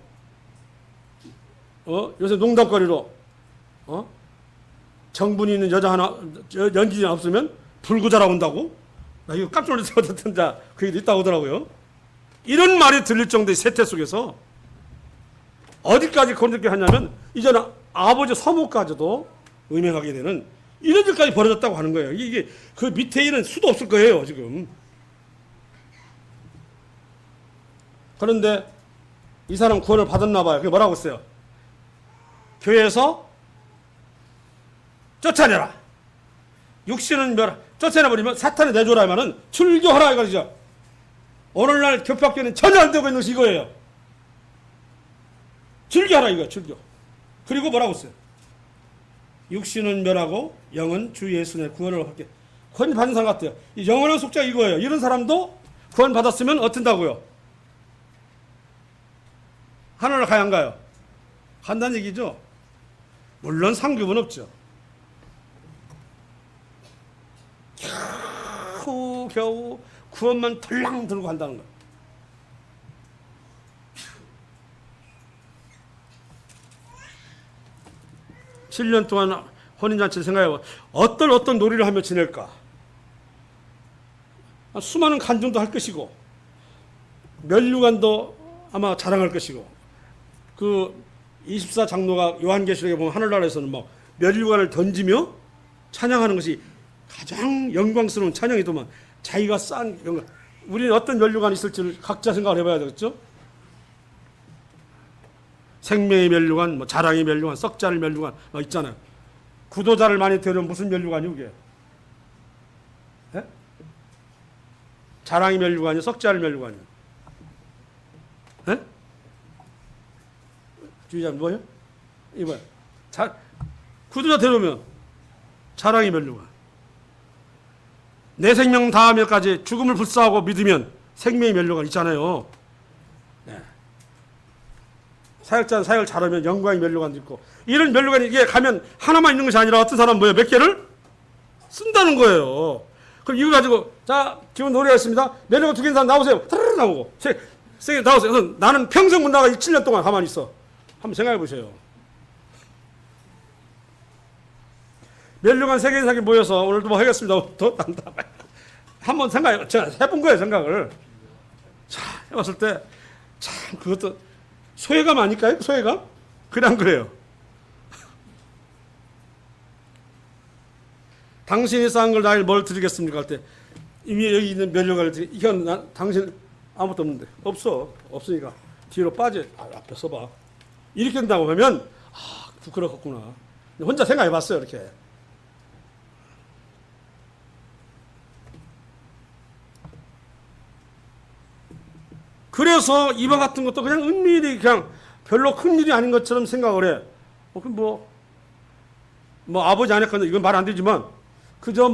요새 농담거리로, 정분이 있는 여자 하나, 연기자 없으면 불구자라 온다고? 나 이거 깜짝 놀라서 어쨌든 그 얘기도 있다고 하더라고요. 이런 말이 들릴 정도의 세태 속에서 어디까지 건드게 하냐면, 이제는 아버지 서모까지도 음행하게 되는 이런 일까지 벌어졌다고 하는 거예요. 이게 그 밑에 일은 수도 없을 거예요, 지금. 그런데 이 사람 구원을 받았나 봐요. 그게 뭐라고 했어요? 교회에서 쫓아내라. 육신은 쫓아내버리면 사탄에 내줘라 하면은 출교하라 이거죠. 오늘날 교파학교는 전혀 안 되고 있는 것이 이거예요. 출교하라 이거예요. 출교. 그리고 뭐라고 했어요? 육신은 멸하고 영은 주 예수의 구원을 받게. 구원 받은 사람 같아요. 이 영원한 속죄가 이거예요. 이런 사람도 구원 받았으면 어떤다고요? 하늘을 가야 안 가요? 간다는 얘기죠. 물론 상급은 없죠. 겨우 구원만 덜랑 들고 간다는 거예요. 칠 년 동안 혼인잔치를 생각해봐. 어떤 놀이를 하며 지낼까? 수많은 간증도 할 것이고 면류관도 아마 자랑할 것이고 그 24장로가 요한계시록에 보면 하늘나라에서는 막 면류관을 던지며 찬양하는 것이 가장 영광스러운 찬양이더만 자기가 싼 영광. 우리는 어떤 면류관이 있을지를 각자 생각을 해봐야 되겠죠? 생명의 면류관, 뭐 자랑의 면류관, 썩자를 면류관 있잖아요. 구도자를 많이 데려오면 무슨 면류관이 이게? 예? 자랑의 면류관이 썩자를 면류관이. 예? 주의자님 뭐예요? 이거요. 구도자 데려오면 자랑의 면류관. 내 생명 다하면까지 죽음을 불사하고 믿으면 생명의 면류관 있잖아요. 네. 사역자는 사역을 잘하면 영광의 면류관도 있고 이런 면류관이 이게 가면 하나만 있는 것이 아니라 어떤 사람은 뭐예요? 몇 개를 쓴다는 거예요. 그럼 이거 가지고 자 기본 노래하겠습니다. 면류관 2개 있는 사람 나오세요. 타르르 나오고 세개 나오세요. 그래서 나는 평생 못 나가 7년 동안 가만히 있어. 한번 생각해 보세요. 면류관 3개 이상이 모여서 오늘도 뭐 하겠습니다. 더 난다. 한번 제가 해본 거예요, 생각을. 자, 해봤을 때, 참, 그것도 소외감 아닐까요? 소외감? 그래, 안 그래요? 당신이 쌓은 걸 나에게 뭘 드리겠습니까? 할 때 이미 여기 있는 면류관을 드리. 이건 당신 아무것도 없는데 없으니까 뒤로 빠져. 앞에 서봐. 이렇게 된다고 하면 부끄럽겠구나. 혼자 생각해봤어요. 이렇게. 그래서 이와 같은 것도 그냥 은밀히 그냥 별로 큰 일이 아닌 것처럼 생각을 해. 뭐 아버지 안 했거든. 이건 말 안 되지만 그저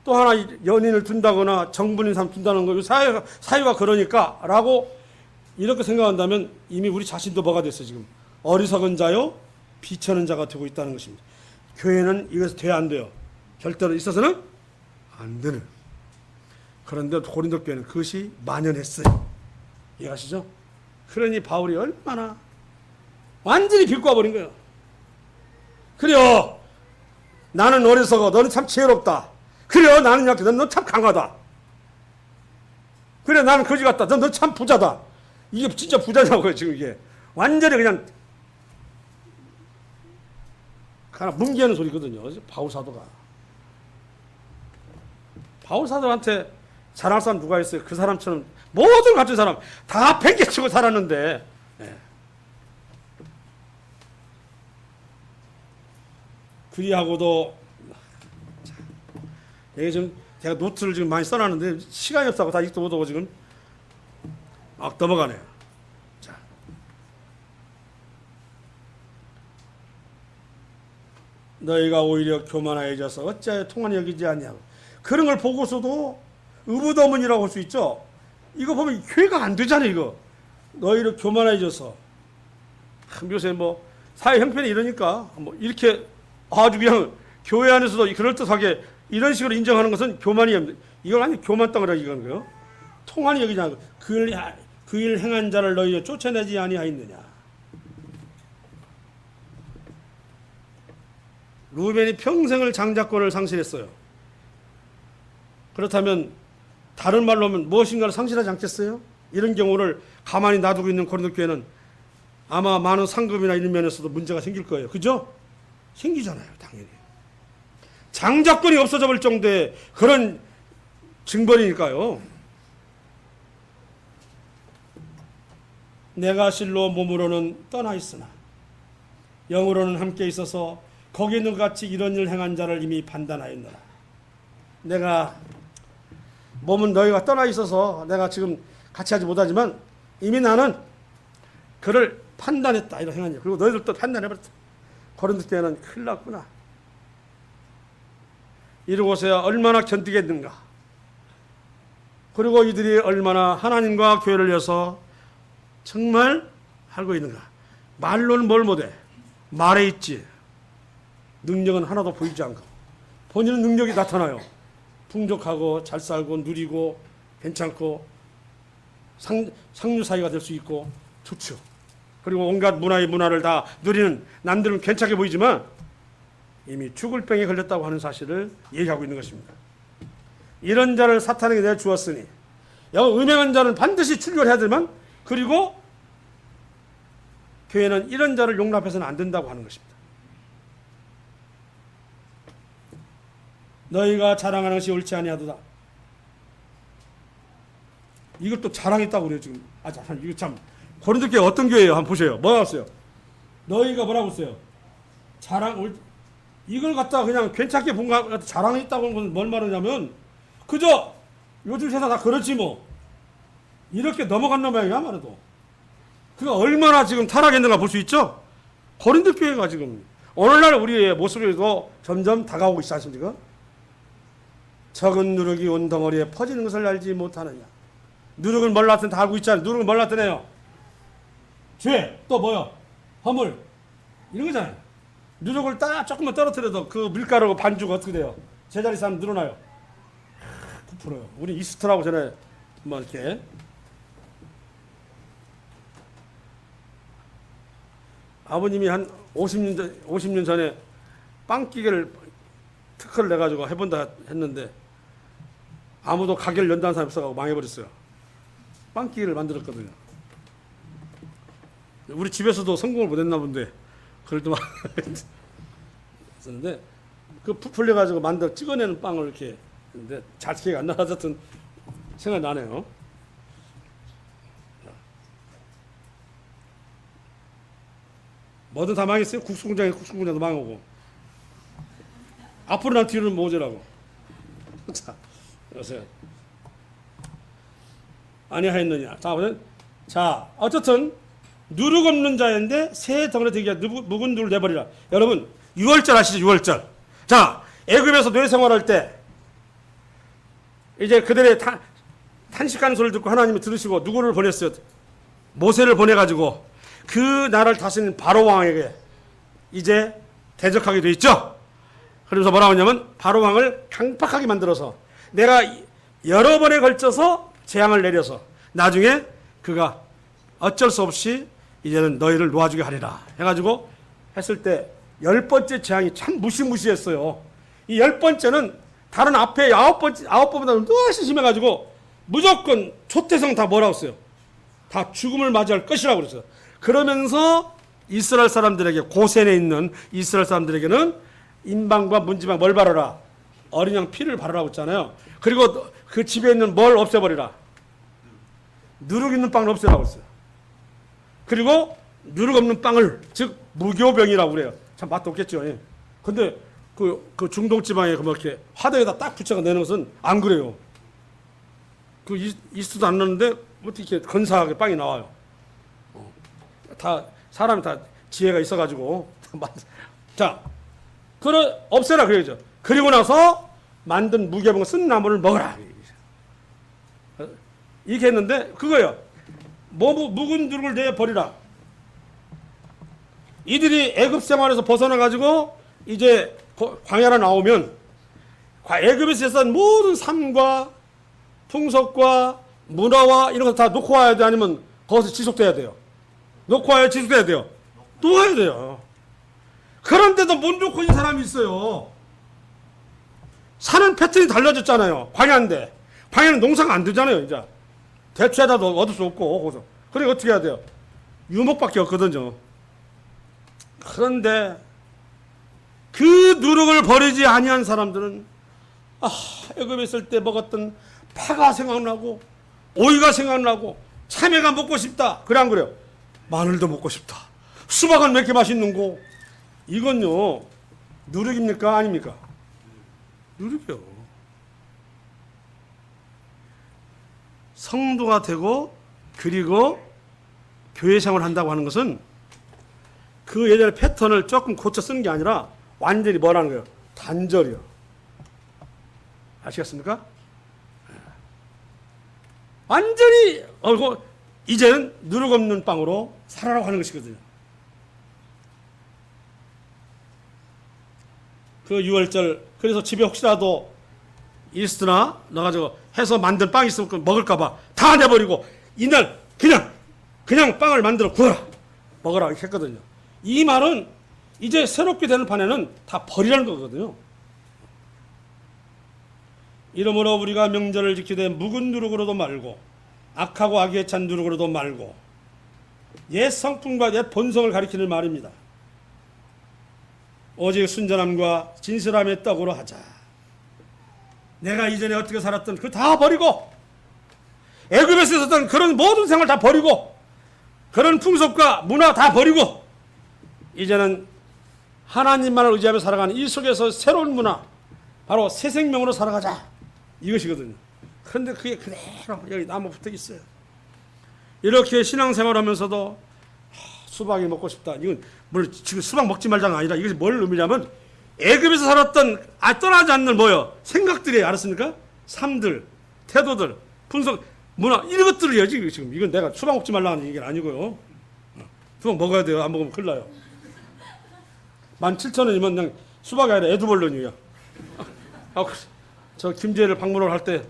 또 하나 연인을 둔다거나 정부인 사람 둔다는 거 사회가 그러니까 라고 이렇게 생각한다면 이미 우리 자신도 뭐가 됐어 지금. 어리석은 자요 비천한 자가 되고 있다는 것입니다. 교회는 이것이 돼야 안 돼요. 절대로 있어서는 안 되는. 그런데 고린도 교회는 그것이 만연했어요. 이해하시죠? 그러니 바울이 얼마나 완전히 비꼬아버린 거예요. 그래요. 나는 어리석어. 너는 참 지혜롭다. 그래요. 나는 약해. 넌 참 강하다. 그래. 나는 거지 같다. 넌 참 부자다. 이게 진짜 부자냐고요. 지금 이게. 완전히 그냥 뭉개는 소리거든요. 바울 사도가. 바울 사도한테 잘할 사람 누가 있어요? 그 사람처럼 모든 갖춘 사람 다 팽개치고 살았는데. 예. 그리하고도 이게 지금 제가 노트를 지금 많이 써놨는데 시간이 없다고 다 읽도 못하고 지금 막 넘어가네요. 자, 너희가 오히려 교만하여져서 어찌하여 통한이 여기지 않냐고. 그런 걸 보고서도 의무더문이라고 할 수 있죠. 이거 보면 교회가 안 되잖아요. 이거 너희를 교만해져서 요새 사회 형편이 이러니까 이렇게 아주 그냥 교회 안에서도 그럴듯하게 이런 식으로 인정하는 것은 교만이 이걸 아니 교만 땅이라 이건 거요. 통한이 여기지 않고 그 일 행한 자를 너희가 쫓아내지 아니하였느냐. 루벤이 평생을 장자권을 상실했어요. 그렇다면 다른 말로 하면 무엇인가를 상실하지 않겠어요? 이런 경우를 가만히 놔두고 있는 고린도 교회는 아마 많은 상급이나 이런 면에서도 문제가 생길 거예요. 그죠? 생기잖아요. 당연히. 장자권이 없어져 볼 정도의 그런 징벌이니까요. 내가 실로 몸으로는 떠나 있으나 영으로는 함께 있어서 거기 있는 것 같이 이런 일을 행한 자를 이미 판단하였노라. 내가 몸은 너희가 떠나 있어서 내가 지금 같이 하지 못하지만 이미 나는 그를 판단했다. 이런 행한 일. 그리고 너희들도 판단해버렸다. 고린도 교회는 큰일 났구나. 이러고서야 얼마나 견디겠는가. 그리고 이들이 얼마나 하나님과 교회를 위해서 정말 하고 있는가. 말로는 뭘 못해. 말에 있지. 능력은 하나도 보이지 않고. 본인은 능력이 나타나요. 풍족하고 잘 살고 누리고 괜찮고 상류 사회가 될 수 있고 좋죠. 그리고 온갖 문화를 다 누리는 남들은 괜찮게 보이지만 이미 죽을 병에 걸렸다고 하는 사실을 얘기하고 있는 것입니다. 이런 자를 사탄에게 내주었으니 음행한 자는 반드시 출교해야 되지만 그리고 교회는 이런 자를 용납해서는 안 된다고 하는 것입니다. 너희가 자랑하는 것이 옳지 아니하도다. 이걸 또 자랑했다고 그래요 지금. 이거 참 고린도 교회 어떤 교회예요? 한번 보세요. 뭐라고 했어요? 너희가 뭐라고 했어요? 이걸 갖다가 그냥 괜찮게 본 거 자랑했다고 하는 건 뭘 말하냐면 그저 요즘 세상 다 그렇지 뭐 이렇게 넘어간 놈이야 말해도. 그가 얼마나 지금 타락했는가 볼 수 있죠? 고린도 교회가 지금 오늘날 우리의 모습에도 점점 다가오고 있지 않습니까? 적은 누룩이 온 덩어리에 퍼지는 것을 알지 못하느냐. 누룩을 몰랐던 다 알고 있잖아요. 누룩을 몰랐더네요. 죄, 또 뭐요? 허물 이런 거잖아요. 누룩을 딱 조금만 떨어뜨려도 그 밀가루 반죽 어떻게 돼요? 제자리 사람 늘어나요. 부풀어요. 우리 이스트라고 전에 이렇게 아버님이 한 50년 전에 빵기계를 특허를 내가지고 해본다 했는데 아무도 가게를 연다는 사람이 없어가지고 망해버렸어요. 빵기계를 만들었거든요. 우리 집에서도 성공을 못했나 본데 그래도 막 했었는데 그 풀려가지고 만들어 찍어내는 빵을 이렇게. 근데 잘 기억이 안 나서 하여튼 생각나네요. 뭐든 다 망했어요. 국수공장도 망하고. 앞으로 난 뒤로는 모자라고. 자, 여보세요. 아니하였느냐. 자, 어쨌든 누룩 없는 자인데 새 덩어리 되게 묵은 누를 내버리라. 여러분, 6월절 아시죠? 6월절. 자, 애굽에서 노예 생활할 때 이제 그들의 탄식하는 소리를 듣고 하나님이 들으시고 누구를 보냈어요? 모세를 보내가지고 그 나라를 다스리는 바로 왕에게 이제 대적하게 돼 있죠. 그러면서 뭐라고 하냐면 바로 왕을 강팍하게 만들어서 내가 여러 번에 걸쳐서 재앙을 내려서 나중에 그가 어쩔 수 없이 이제는 너희를 놓아주게 하리라 해가지고 했을 때 10번째 재앙이 참 무시무시했어요. 이 10번째는 다른 앞에 9번보다는 훨씬 심해가지고 무조건 초태성 다 뭐라고 했어요? 다 죽음을 맞이할 것이라고 그랬어요. 그러면서 이스라엘 사람들에게 고센에 있는 이스라엘 사람들에게는 인방과 문지방 뭘 바르라? 어린 양 피를 바르라고 했잖아요. 그리고 그 집에 있는 뭘 없애버리라? 누룩 있는 빵을 없애라고 했어요. 그리고 누룩 없는 빵을 즉 무교병이라고 그래요. 참 맛도 없겠죠. 예. 근데 그 중동 지방에 뭐 이렇게 화덕에다 딱 붙여서 내는 것은 안 그래요. 그 이스도 안 넣는데 어떻게 건사하게 빵이 나와요. 다 사람이 다 지혜가 있어가지고 자, 없애라 그래야죠. 그리고 나서 만든 무교병 쓴 나무를 먹어라. 이렇게 했는데 그거예요. 묵은 누룩을 내어 버리라. 이들이 애굽 생활에서 벗어나 가지고 이제 광야로 나오면 애굽에서 있었던 모든 삶과 풍속과 문화와 이런 거 다 놓고 와야 돼? 아니면 거기서 지속돼야 돼요? 놓고 와야 지속돼야 돼요? 놓아야 돼요. 그런데도 못 놓고 있는 사람이 있어요. 사는 패턴이 달라졌잖아요. 광야인데. 광야는 농사가 안 되잖아요, 이제. 대추에다도 얻을 수 없고, 거기서. 그러니까 어떻게 해야 돼요? 유목밖에 없거든요. 그런데 그 누룩을 버리지 아니한 사람들은 애굽에 있을 때 먹었던 파가 생각나고 오이가 생각나고 참외가 먹고 싶다. 그래 안 그래요? 마늘도 먹고 싶다. 수박은 왜 이렇게 맛있는고? 이건요 누룩입니까? 아닙니까? 누룩이요. 성도가 되고 그리고 교회 생활을 한다고 하는 것은 그 예전의 패턴을 조금 고쳐 쓰는 게 아니라 완전히 뭐라는 거예요? 단절이요. 아시겠습니까? 완전히 이제는 누룩 없는 빵으로 살아라고 하는 것이거든요. 그 6월절 그래서 집에 혹시라도 이스트나 넣어가지고 해서 만든 빵이 있으면 먹을까봐 다 내버리고 이날 그냥 빵을 만들어 구워라 먹어라 이렇게 했거든요. 이 말은 이제 새롭게 되는 판에는 다 버리라는 거거든요. 이러므로 우리가 명절을 지키되 묵은 누룩으로도 말고 악하고 악에 찬 누룩으로도 말고 옛 성품과 옛 본성을 가리키는 말입니다. 오직 순전함과 진실함의 떡으로 하자. 내가 이전에 어떻게 살았던 그 다 버리고 애굽에서 있었던 그런 모든 생활 다 버리고 그런 풍속과 문화 다 버리고 이제는 하나님만을 의지하며 살아가는 이 속에서 새로운 문화 바로 새 생명으로 살아가자 이것이거든요. 그런데 그게 그대로 여기 나무 붙어 있어요. 이렇게 신앙생활 하면서도 수박이 먹고 싶다. 이건 물론 지금 수박 먹지 말자가 아니라 이것이 뭘 의미냐면 애굽에서 살았던 떠나지 않는 뭐요? 생각들이 알았습니까? 삶들, 태도들, 분석, 문화 이런 것들이요 지금. 이건 내가 수박 먹지 말라는 얘기는 아니고요. 수박 먹어야 돼요. 안 먹으면 큰일 나요. 17,000원이면 그냥 수박이 아니라 에드벌룬이에요. 저 김제를 방문을 할 때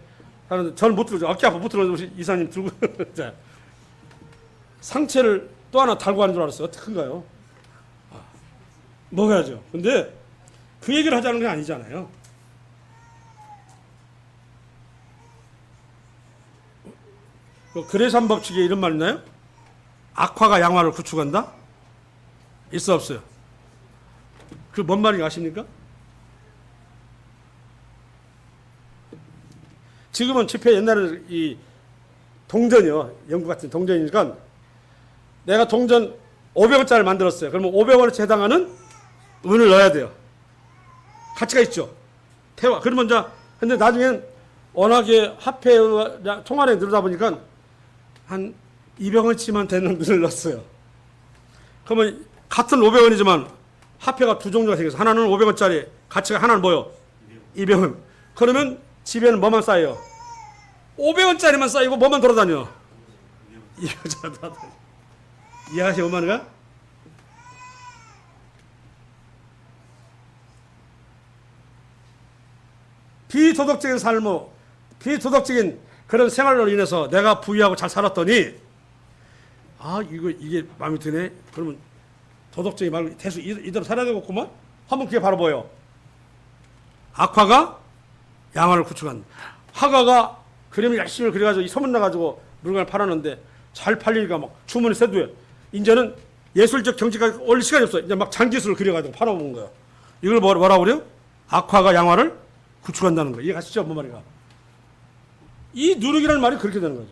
하는데 저는 못 들어죠. 어깨 아파 못 들어서 이사님 들고 상체를 또 하나 달고 가는 줄 알았어요. 어떻게 큰가요? 먹어야죠. 근데 그 얘기를 하자는 게 아니잖아요. 그래산 법칙에 이런 말 있나요? 악화가 양화를 구축한다? 있어 없어요? 그 뭔 말인지 아십니까? 지금은 집회 옛날에는 이 동전이요. 영국 같은 동전이니까 내가 동전 500원짜리를 만들었어요. 그러면 500원에 해당하는 은을 넣어야 돼요. 가치가 있죠. 그러면 이제 근데 나중엔 워낙에 화폐 총알에 늘다 보니까 한 200원치만 되는 은을 넣었어요. 그러면 같은 500원이지만 화폐가 두 종류가 생겨서 하나는 500원짜리 가치가 하나는 뭐요? 200원. 그러면 집에는 뭐만 쌓여요? 500원짜리만 쌓이고 뭐만 돌아다녀? 200원짜리 돌아다녀. 이해하시오, 엄마가? 비도덕적인 삶, 비도덕적인 그런 생활로 인해서 내가 부유하고 잘 살았더니, 이게 마음에 드네? 그러면 도덕적인 말로 대수 이대로 살아야 되겠구만? 한번 그게 바로 뭐예요? 악화가 양화를 구축한다. 화가가 그림을 열심히 그려가지고 소문나가지고 물건을 팔았는데 잘 팔리니까 막 주문이 세두해. 이제는 예술적 경지까지 올릴 시간이 없어. 이제 막 장기술을 그려가지고 팔아먹는 거야. 이걸 뭐라고 그래요? 악화가 양화를 구축한다는 거. 이해가시죠? 뭔 말인가? 이 누룩이라는 말이 그렇게 되는 거죠.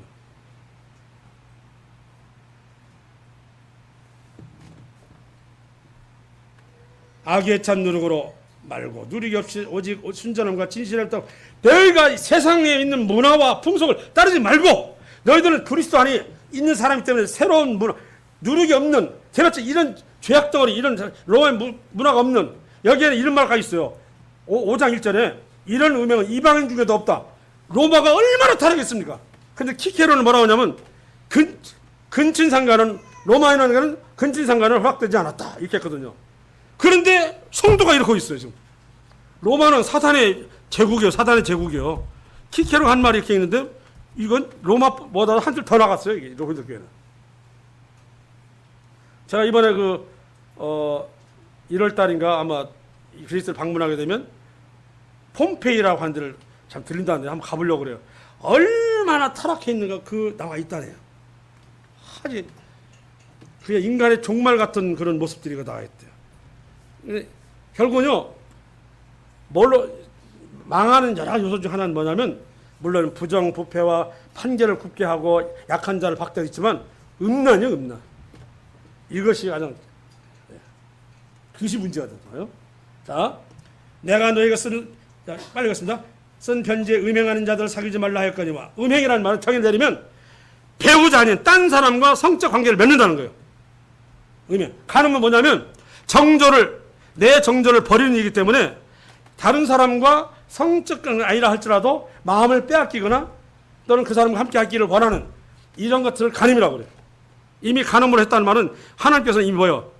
악에 찬 누룩으로 말고 누룩이 없이 오직 순전함과 진실을 따라 너희가 세상에 있는 문화와 풍속을 따르지 말고 너희들은 그리스도 안에 있는 사람이기 때문에 새로운 문화, 누룩이 없는 제가 이런 죄악덩어리 이런 로마의 문화가 없는 여기에는 이런 말가 있어요. 5장 1절에 이런 음행은 이방인 중에도 없다. 로마가 얼마나 다르겠습니까? 근데 키케로는 뭐라고 하냐면 근친상간은 로마인은 근친상간은 허락되지 않았다 이렇게 했거든요. 그런데 성도가 이러고 있어요. 지금 로마는 사단의 제국이에요. 사단의 제국이요. 키케로가 한 말이 이렇게 있는데 이건 로마보다 한 줄 더 나갔어요. 이게 로마인들 교회는. 제가 이번에 1월 달인가 아마 그리스를 방문하게 되면 폼페이라고 하는 데를 참 들린다는데 한번 가보려고 그래요. 얼마나 타락해 있는가 나와 있다네요. 하지 그게 인간의 종말 같은 그런 모습들이 나와 있대요. 근데 결국은요, 망하는 여러 요소 중 하나는 뭐냐면, 물론 부정, 부패와 판결을 굽게 하고 약한 자를 박대했지만, 음란이요, 음란. 이것이 가장, 그것이 문제가 되잖아요. 자, 내가 너희가 빨리 가겠습니다. 쓴 편지에 음행하는 자들을 사귀지 말라 하였거니와, 음행이라는 말을 정의 내리면, 배우자 아닌 딴 사람과 성적 관계를 맺는다는 거예요. 음행. 가늠은 뭐냐면, 내 정조를 버리는 일이기 때문에 다른 사람과 성적 관계가 아니라 할지라도 마음을 빼앗기거나 또는 그 사람과 함께 하기를 원하는 이런 것들을 간음이라고 그래요. 이미 간음을 했다는 말은 하나님께서는 이미 뭐예요?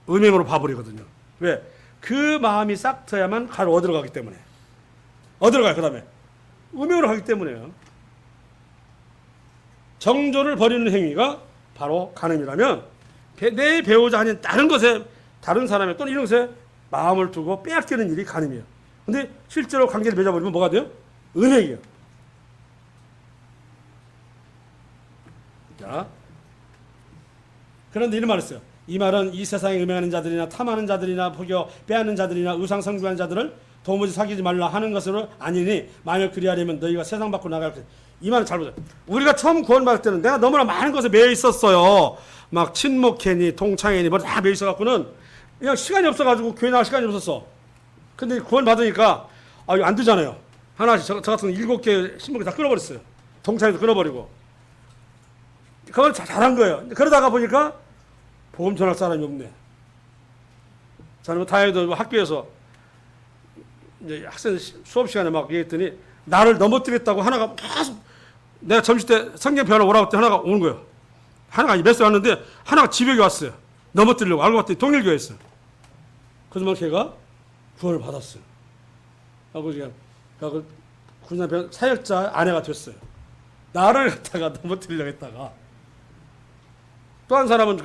음행으로 봐버리거든요. 왜? 그 마음이 싹 트야만 어디로 가기 때문에. 어디로 가요? 그 다음에 음행으로 가기 때문에요. 정조를 버리는 행위가 바로 간음이라면 내 배우자 아닌 다른 사람의 또는 이런 것에 마음을 두고 빼앗기는 일이 간음이에요. 근데 실제로 관계를 맺어버리면 뭐가 돼요? 음행이에요. 자, 그런데 이런 말을 했어요. 이 말은 이 세상에 음행하는 자들이나 탐하는 자들이나 포교 빼앗는 자들이나 의상 상주하는 자들을 도무지 사귀지 말라 하는 것으로 아니니 만약 그리하려면 너희가 세상 밖으로 나갈 것. 이 말은 잘 보세요. 우리가 처음 구원받을 때는 내가 너무나 많은 것에 매여 있었어요. 막 친목회니 동창회니 뭐 다 매여 있어갖고는 그냥 시간이 없어가지고 교회 나갈 시간이 없었어. 근데 구원 받으니까 이거 안 되잖아요. 하나씩 저 같은 7개 신목이 다 끊어버렸어요. 동창회도 끊어버리고. 그걸 잘한 거예요. 그러다가 보니까 복음 전할 사람이 없네. 저는 다행히도 학교에서 이제 학생 수업 시간에 막 얘기했더니 나를 넘어뜨렸다고 하나가 계속 내가 점심 때 성경 배우러 오라고 했더니 하나가 오는 거예요. 하나가 몇 살 왔는데 하나가 집에 왔어요. 넘어뜨리려고. 알고 봤더니 동일교회였어요. 그러면 걔가 구원을 받았어요. 아버지가 군산 사역자 아내가 됐어요. 나를 갖다가 넘어뜨리려고 했다가 또 한 사람은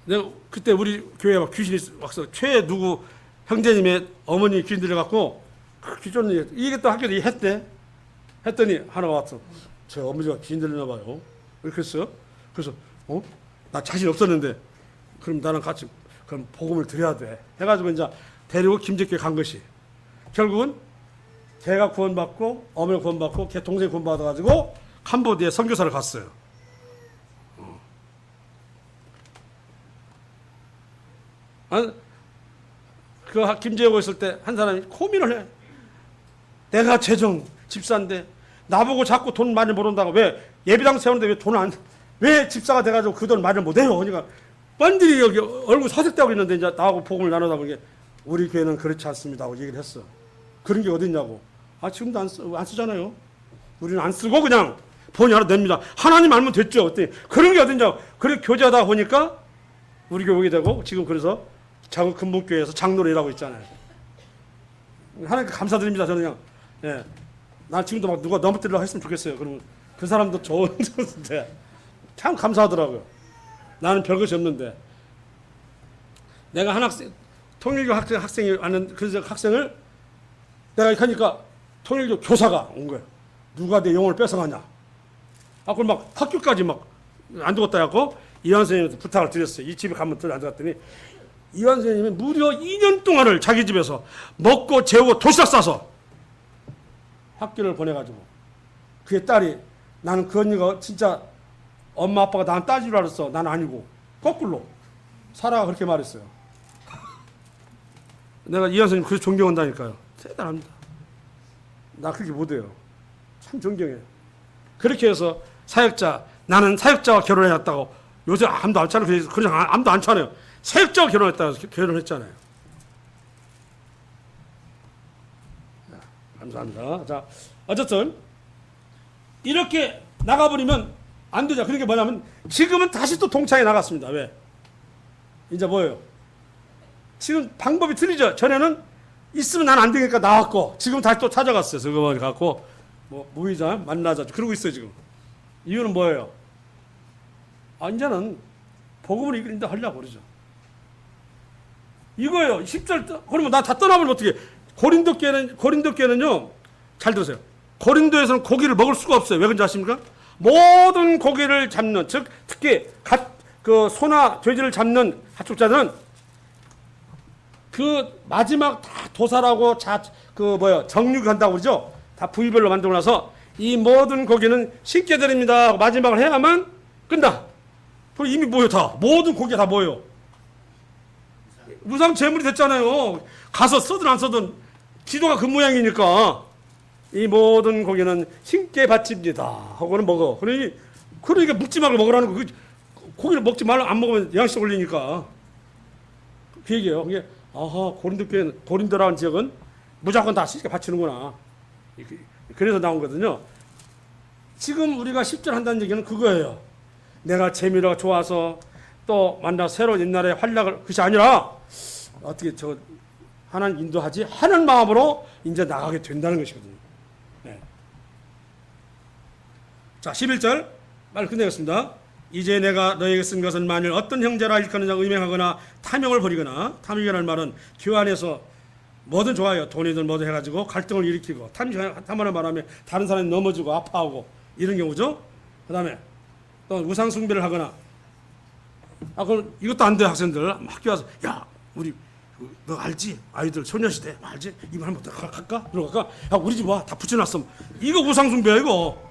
내가 그때 우리 교회에 막 귀신이 와서 누구 형제님의 어머니 귀신 들려갖고 귀신 이게 또 학교에 했대. 했더니 하나가 왔어. 제 어머니가 귀신 들리나 봐요. 이렇게 했어요. 그래서 나 자신 없었는데 그럼 나랑 같이 그럼 복음을 드려야 돼. 해가지고 이제 데리고 김제교회 간 것이 결국은 걔가 구원받고 어머니 구원받고 걔 동생이 구원받아가지고 캄보디아에 선교사를 갔어요. 그 김제고 있을 때 한 사람이 고민을 해. 내가 재정 집사인데 나보고 자꾸 돈 많이 벌어온다고 왜 예비당 세우는데 왜 돈 안, 왜 집사가 돼가지고 그 돈 많이 못해요. 그러니까 뻔들이 여기 얼굴 사색되고 있는데 이제 나하고 복음을 나누다 보니 우리 교회는 그렇지 않습니다 하고 얘기를 했어. 그런 게 어딨냐고. 지금도 안 쓰잖아요. 우리는 안 쓰고 그냥 본의 하나 냅니다. 하나님 알면 됐죠. 어때? 그런 게 어딨냐고. 그렇게 교제하다 보니까 우리 교회 오게 되고 지금 그래서 작은 금목교회에서 장로를 일하고 있잖아요. 하나님께 감사드립니다. 저는 그냥 예. 난 지금도 막 누가 넘어뜨리려고 했으면 좋겠어요. 그러면 그 사람도 좋은데 참 감사하더라고요. 나는 별것이 없는데 내가 한 학생 통일교 학생이 왔는 그 학생을 내가 하니까 통일교 교사가 온 거예요. 누가 내 영혼을 뺏어가냐. 그걸 막 학교까지 막 안 두었다 해갖고 이완 선생님한테 부탁을 드렸어요. 이 집에 가면 안 들어갔더니 이완 선생님이 무려 2년 동안을 자기 집에서 먹고 재우고 도시락 싸서 학교를 보내가지고 그의 딸이 나는 그 언니가 진짜 엄마 아빠가 나한테 따지줄 알았어. 난 아니고 거꾸로 사라가 그렇게 말했어요. 내가 이완 선생님 그래서 존경한다니까요. 대단합니다. 나 그렇게 못해요. 참 존경해. 그렇게 해서 사역자 나는 사역자와 결혼해놨다고 요새 아무도 안 차려요. 그냥 아무도 안 차려요. 사역자와 결혼했다고 결혼했잖아요. 감사합니다. 자, 어쨌든 이렇게 나가버리면 안 되죠. 그게 뭐냐면 지금은 다시 또 동창회 나갔습니다. 왜? 이제 뭐예요? 지금 방법이 틀리죠. 전에는 있으면 난 안 되니까 나왔고 지금 다시 또 찾아갔어요. 그거 갖고 뭐 모이자 만나자 그러고 있어요 지금. 이유는 뭐예요? 이제는 복음을 이끌린다 하려고 그러죠. 이거예요. 10절 그러면 나 다 떠나버리면 어떻게? 고린도교회는요. 잘 들으세요. 고린도에서는 고기를 먹을 수가 없어요. 왜 그런지 아십니까? 모든 고기를 잡는 즉 특히 그 소나 돼지를 잡는 가축자들은 그 마지막 다 도살하고 정육을 한다고 그러죠. 다 부위별로 만들고 나서 이 모든 고기는 신께 드립니다. 마지막을 해야만 끝나. 그리고 이미 뭐예요 다. 모든 고기가 다 뭐예요. 무상 제물이 됐잖아요. 가서 쓰든 안 쓰든 기도가 그 모양이니까 이 모든 고기는 신께 바칩니다. 하고는 먹어. 그러니까 묵지 말고 먹으라는 거. 고기를 먹지 말고 안 먹으면 영양식 올리니까. 그 얘기예요. 그게 고린도라는 지역은 무조건 다 신께 바치는구나. 그래서 나온 거거든요. 지금 우리가 10절 한다는 얘기는 그거예요. 내가 재미가 좋아서 또 만나 새로 옛날에 활락을 그것이 아니라 어떻게 하나님 인도하지 하는 마음으로 이제 나가게 된다는 것이거든요. 네. 자 11절 빨리 끝내겠습니다. 이제 내가 너에게 쓴 것은 만일 어떤 형제라 일컫느냐 의명하거나 탐욕을 벌이거나 탐욕이라는 말은 교회 안에서 뭐든 좋아요. 돈이든 뭐든 해가지고 갈등을 일으키고 탐욕을 말하면 다른 사람이 넘어지고 아파하고 이런 경우죠. 그 다음에 또 우상 숭배를 하거나 그럼 이것도 안 돼. 학생들 학교 와서 야 우리 너 알지? 아이들 소녀시대 알지? 이거 한번 더 갈까? 들어갈까? 야 우리 집 와 다 붙여놨어. 이거 우상 숭배야 이거.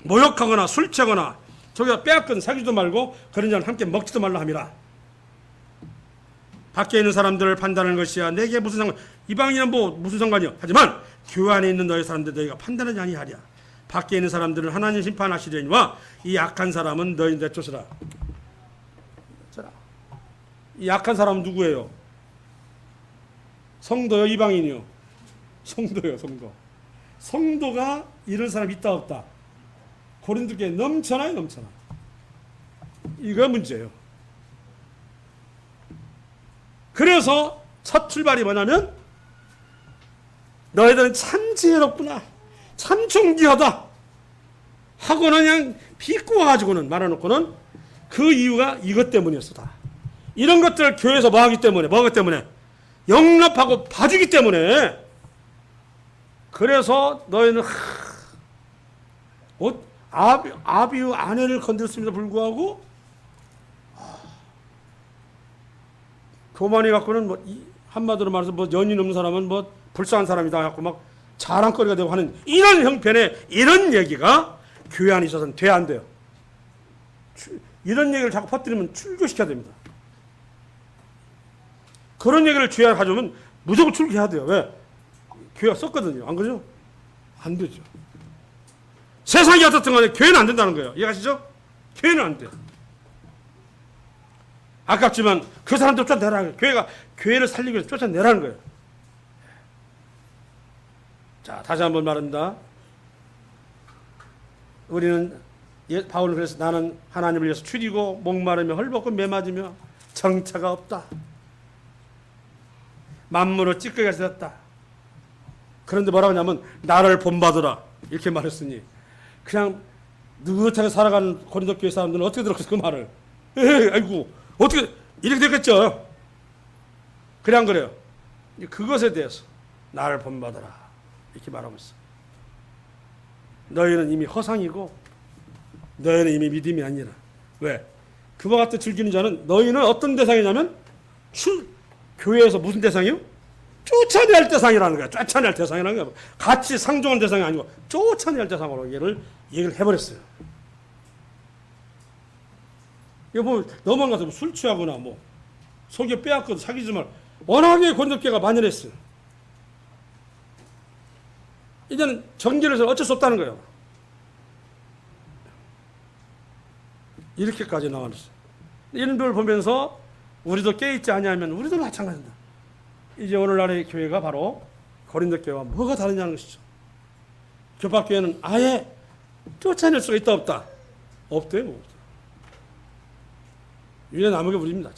모욕하거나 술 취하거나 저기가 빼앗건 사귀지도 말고 그런 자는 함께 먹지도 말라 함이라. 밖에 있는 사람들을 판단하는 것이야 내게 무슨 상관. 이방인은 뭐 무슨 상관이야. 하지만 교회 안에 있는 너희 사람들 너희가 판단하지 아니하랴. 밖에 있는 사람들은 하나님 심판하시려니와 이 약한 사람은 너희 내쫓으라. 이 약한 사람은 누구예요? 성도요 이방인이요? 성도요 성도. 성도가 이런 사람 있다 없다. 고린도교에 넘쳐나요 넘쳐나. 이거 문제예요. 그래서 첫 출발이 뭐냐면 너희들은 참 지혜롭구나 참 존귀하다 하고는 그냥 비꼬아가지고는 말해놓고는 그 이유가 이것 때문이었어. 다 이런 것들을 교회에서 뭐하기 때문에 영납하고 봐주기 때문에. 그래서 너희는 아비의 아내를 건드렸음에도 불구하고 교만이 갖고는 한마디로 말해서 연인 없는 사람은 불쌍한 사람이다 해갖고 막 자랑거리가 되고 하는 이런 형편의 이런 얘기가 교회 안에 있어서는 돼야 안 돼요. 이런 얘기를 자꾸 퍼뜨리면 출교시켜야 됩니다. 그런 얘기를 교회 안에 가져오면 무조건 출교해야 돼요. 왜? 교회가 썼거든요. 안 그러죠? 안 되죠. 세상이 어떻든 간에 교회는 안 된다는 거예요. 이해가시죠? 교회는 안 돼요. 아깝지만 그 사람들 쫓아내라는 거예요. 교회를 살리기 위해서 쫓아내라는 거예요. 자, 다시 한번 말합니다. 우리는 바울은 그래서 나는 하나님을 위해서 추리고 목마르며 헐벗고 매맞으며 정처가 없다. 만물을 찌꺼기가 되었다. 그런데 뭐라고 하냐면 나를 본받으라 이렇게 말했으니 그냥 느긋하게 살아가는 고린도 교회 사람들은 어떻게 들었겠어 그 말을. 에이, 아이고 어떻게 이렇게 됐겠죠. 그래 안 그래요? 그것에 대해서 나를 본받으라 이렇게 말하고 있어. 너희는 이미 허상이고 너희는 이미 믿음이 아니라. 왜? 그와 같이 즐기는 자는 너희는 어떤 대상이냐면 교회에서 무슨 대상이요? 쫓아낼 대상이라는 거야. 쫓아낼 대상이라는 거야. 같이 상종한 대상이 아니고 쫓아낼 대상으로 얘기를 해버렸어요. 이거 뭐 넘어가서 술 취하거나 뭐 속여 빼앗거나 사귀지 말. 워낙에 고린도교회가 만연했어요. 이제는 정죄를 해서 어쩔 수 없다는 거예요. 이렇게까지 나왔어요. 이런 걸 보면서 우리도 깨있지 아니하면 우리도 마찬가지다. 이제 오늘날의 교회가 바로 고린도 교회와 뭐가 다르냐는 것이죠. 교파교회는 아예 쫓아낼 수가 있다 없다? 없대요. 뭐. 유일한 남은 게 우리입니다.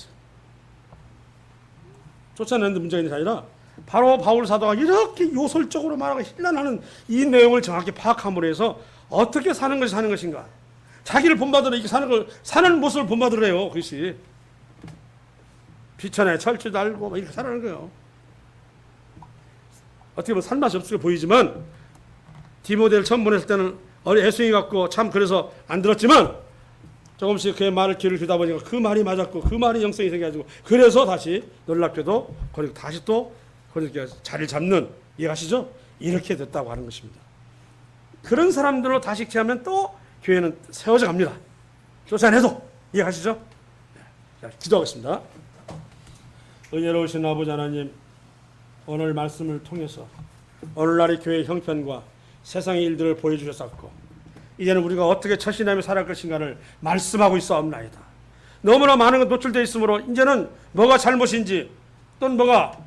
쫓아내는데 문제가 있는 게 아니라 바로 바울 사도가 이렇게 요설적으로 말하고 힐난하는 이 내용을 정확히 파악함으로 해서 어떻게 사는 것이 사는 것인가. 자기를 본받으러 이렇게 사는 모습을 본받으래요. 그것이 비천에 철쭉 달고 이렇게 살아가는 거예요. 어떻게 보면 살맛이 없게 보이지만 디모데를 처음 보냈을 때는 애송이 같고 참 그래서 안 들었지만 조금씩 그의 말을 귀를 주다 보니까 그 말이 맞았고 그 말이 영성이 생겨가지고 그래서 다시 놀랍게도 그리고 다시 또 그렇게 자리를 잡는 이해하시죠? 이렇게 됐다고 하는 것입니다. 그런 사람들로 다시 취하면 또 교회는 세워져 갑니다. 쫓아내도 이해하시죠? 자, 기도하겠습니다. 은혜로우신 아버지 하나님, 오늘 말씀을 통해서 오늘날의 교회의 형편과 세상의 일들을 보여주셨었고 이제는 우리가 어떻게 처신하며 살아갈 것인가를 말씀하고 있사옵나이다. 너무나 많은 것 노출되어 있으므로 이제는 뭐가 잘못인지 또는 뭐가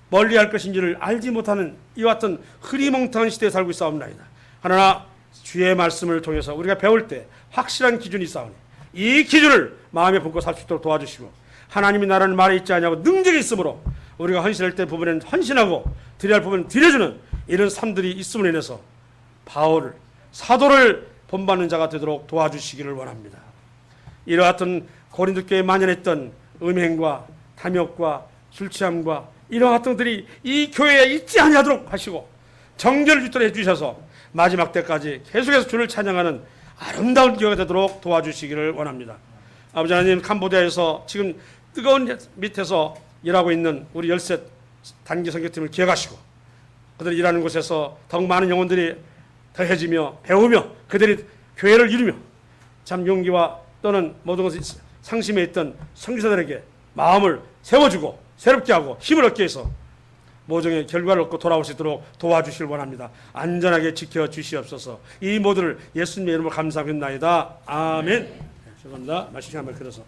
멀리할 것인지를 알지 못하는 이와 같은 흐리멍텅한 시대에 살고 있사옵나이다. 하나 주의 말씀을 통해서 우리가 배울 때 확실한 기준이 있사오니 이 기준을 마음에 품고 살 수 있도록 도와주시고 하나님이 나라는 말에 있지 않냐고 능력이 있으므로 우리가 헌신할 때 부분에는 헌신하고 드려야 할 부분은 드려주는 이런 삶들이 있음으로 인해서 바울을 사도를 본받는 자가 되도록 도와주시기를 원합니다. 이와 같은 고린도 교회에 만연했던 음행과 탐욕과 술취함과 이런 같은 것들이 이 교회에 있지 아니하도록 하시고 정죄를 주도록 해주셔서 마지막 때까지 계속해서 주를 찬양하는 아름다운 교회가 되도록 도와주시기를 원합니다. 아버지 하나님, 캄보디아에서 지금 뜨거운 밑에서 일하고 있는 우리 13 단기 선교팀을 기억하시고 그들이 일하는 곳에서 더욱 많은 영혼들이 더해지며 배우며 그들이 교회를 이루며 참 용기와 또는 모든 것을 상심해 있던 선교사들에게 마음을 세워주고 새롭게 하고 힘을 얻게 해서 모종의 결과를 얻고 돌아올 수 있도록 도와주시길 원합니다. 안전하게 지켜주시옵소서. 이 모두를 예수님의 이름으로 감사합니다. 아멘. 죄송합니다. 말씀 한번 들어서.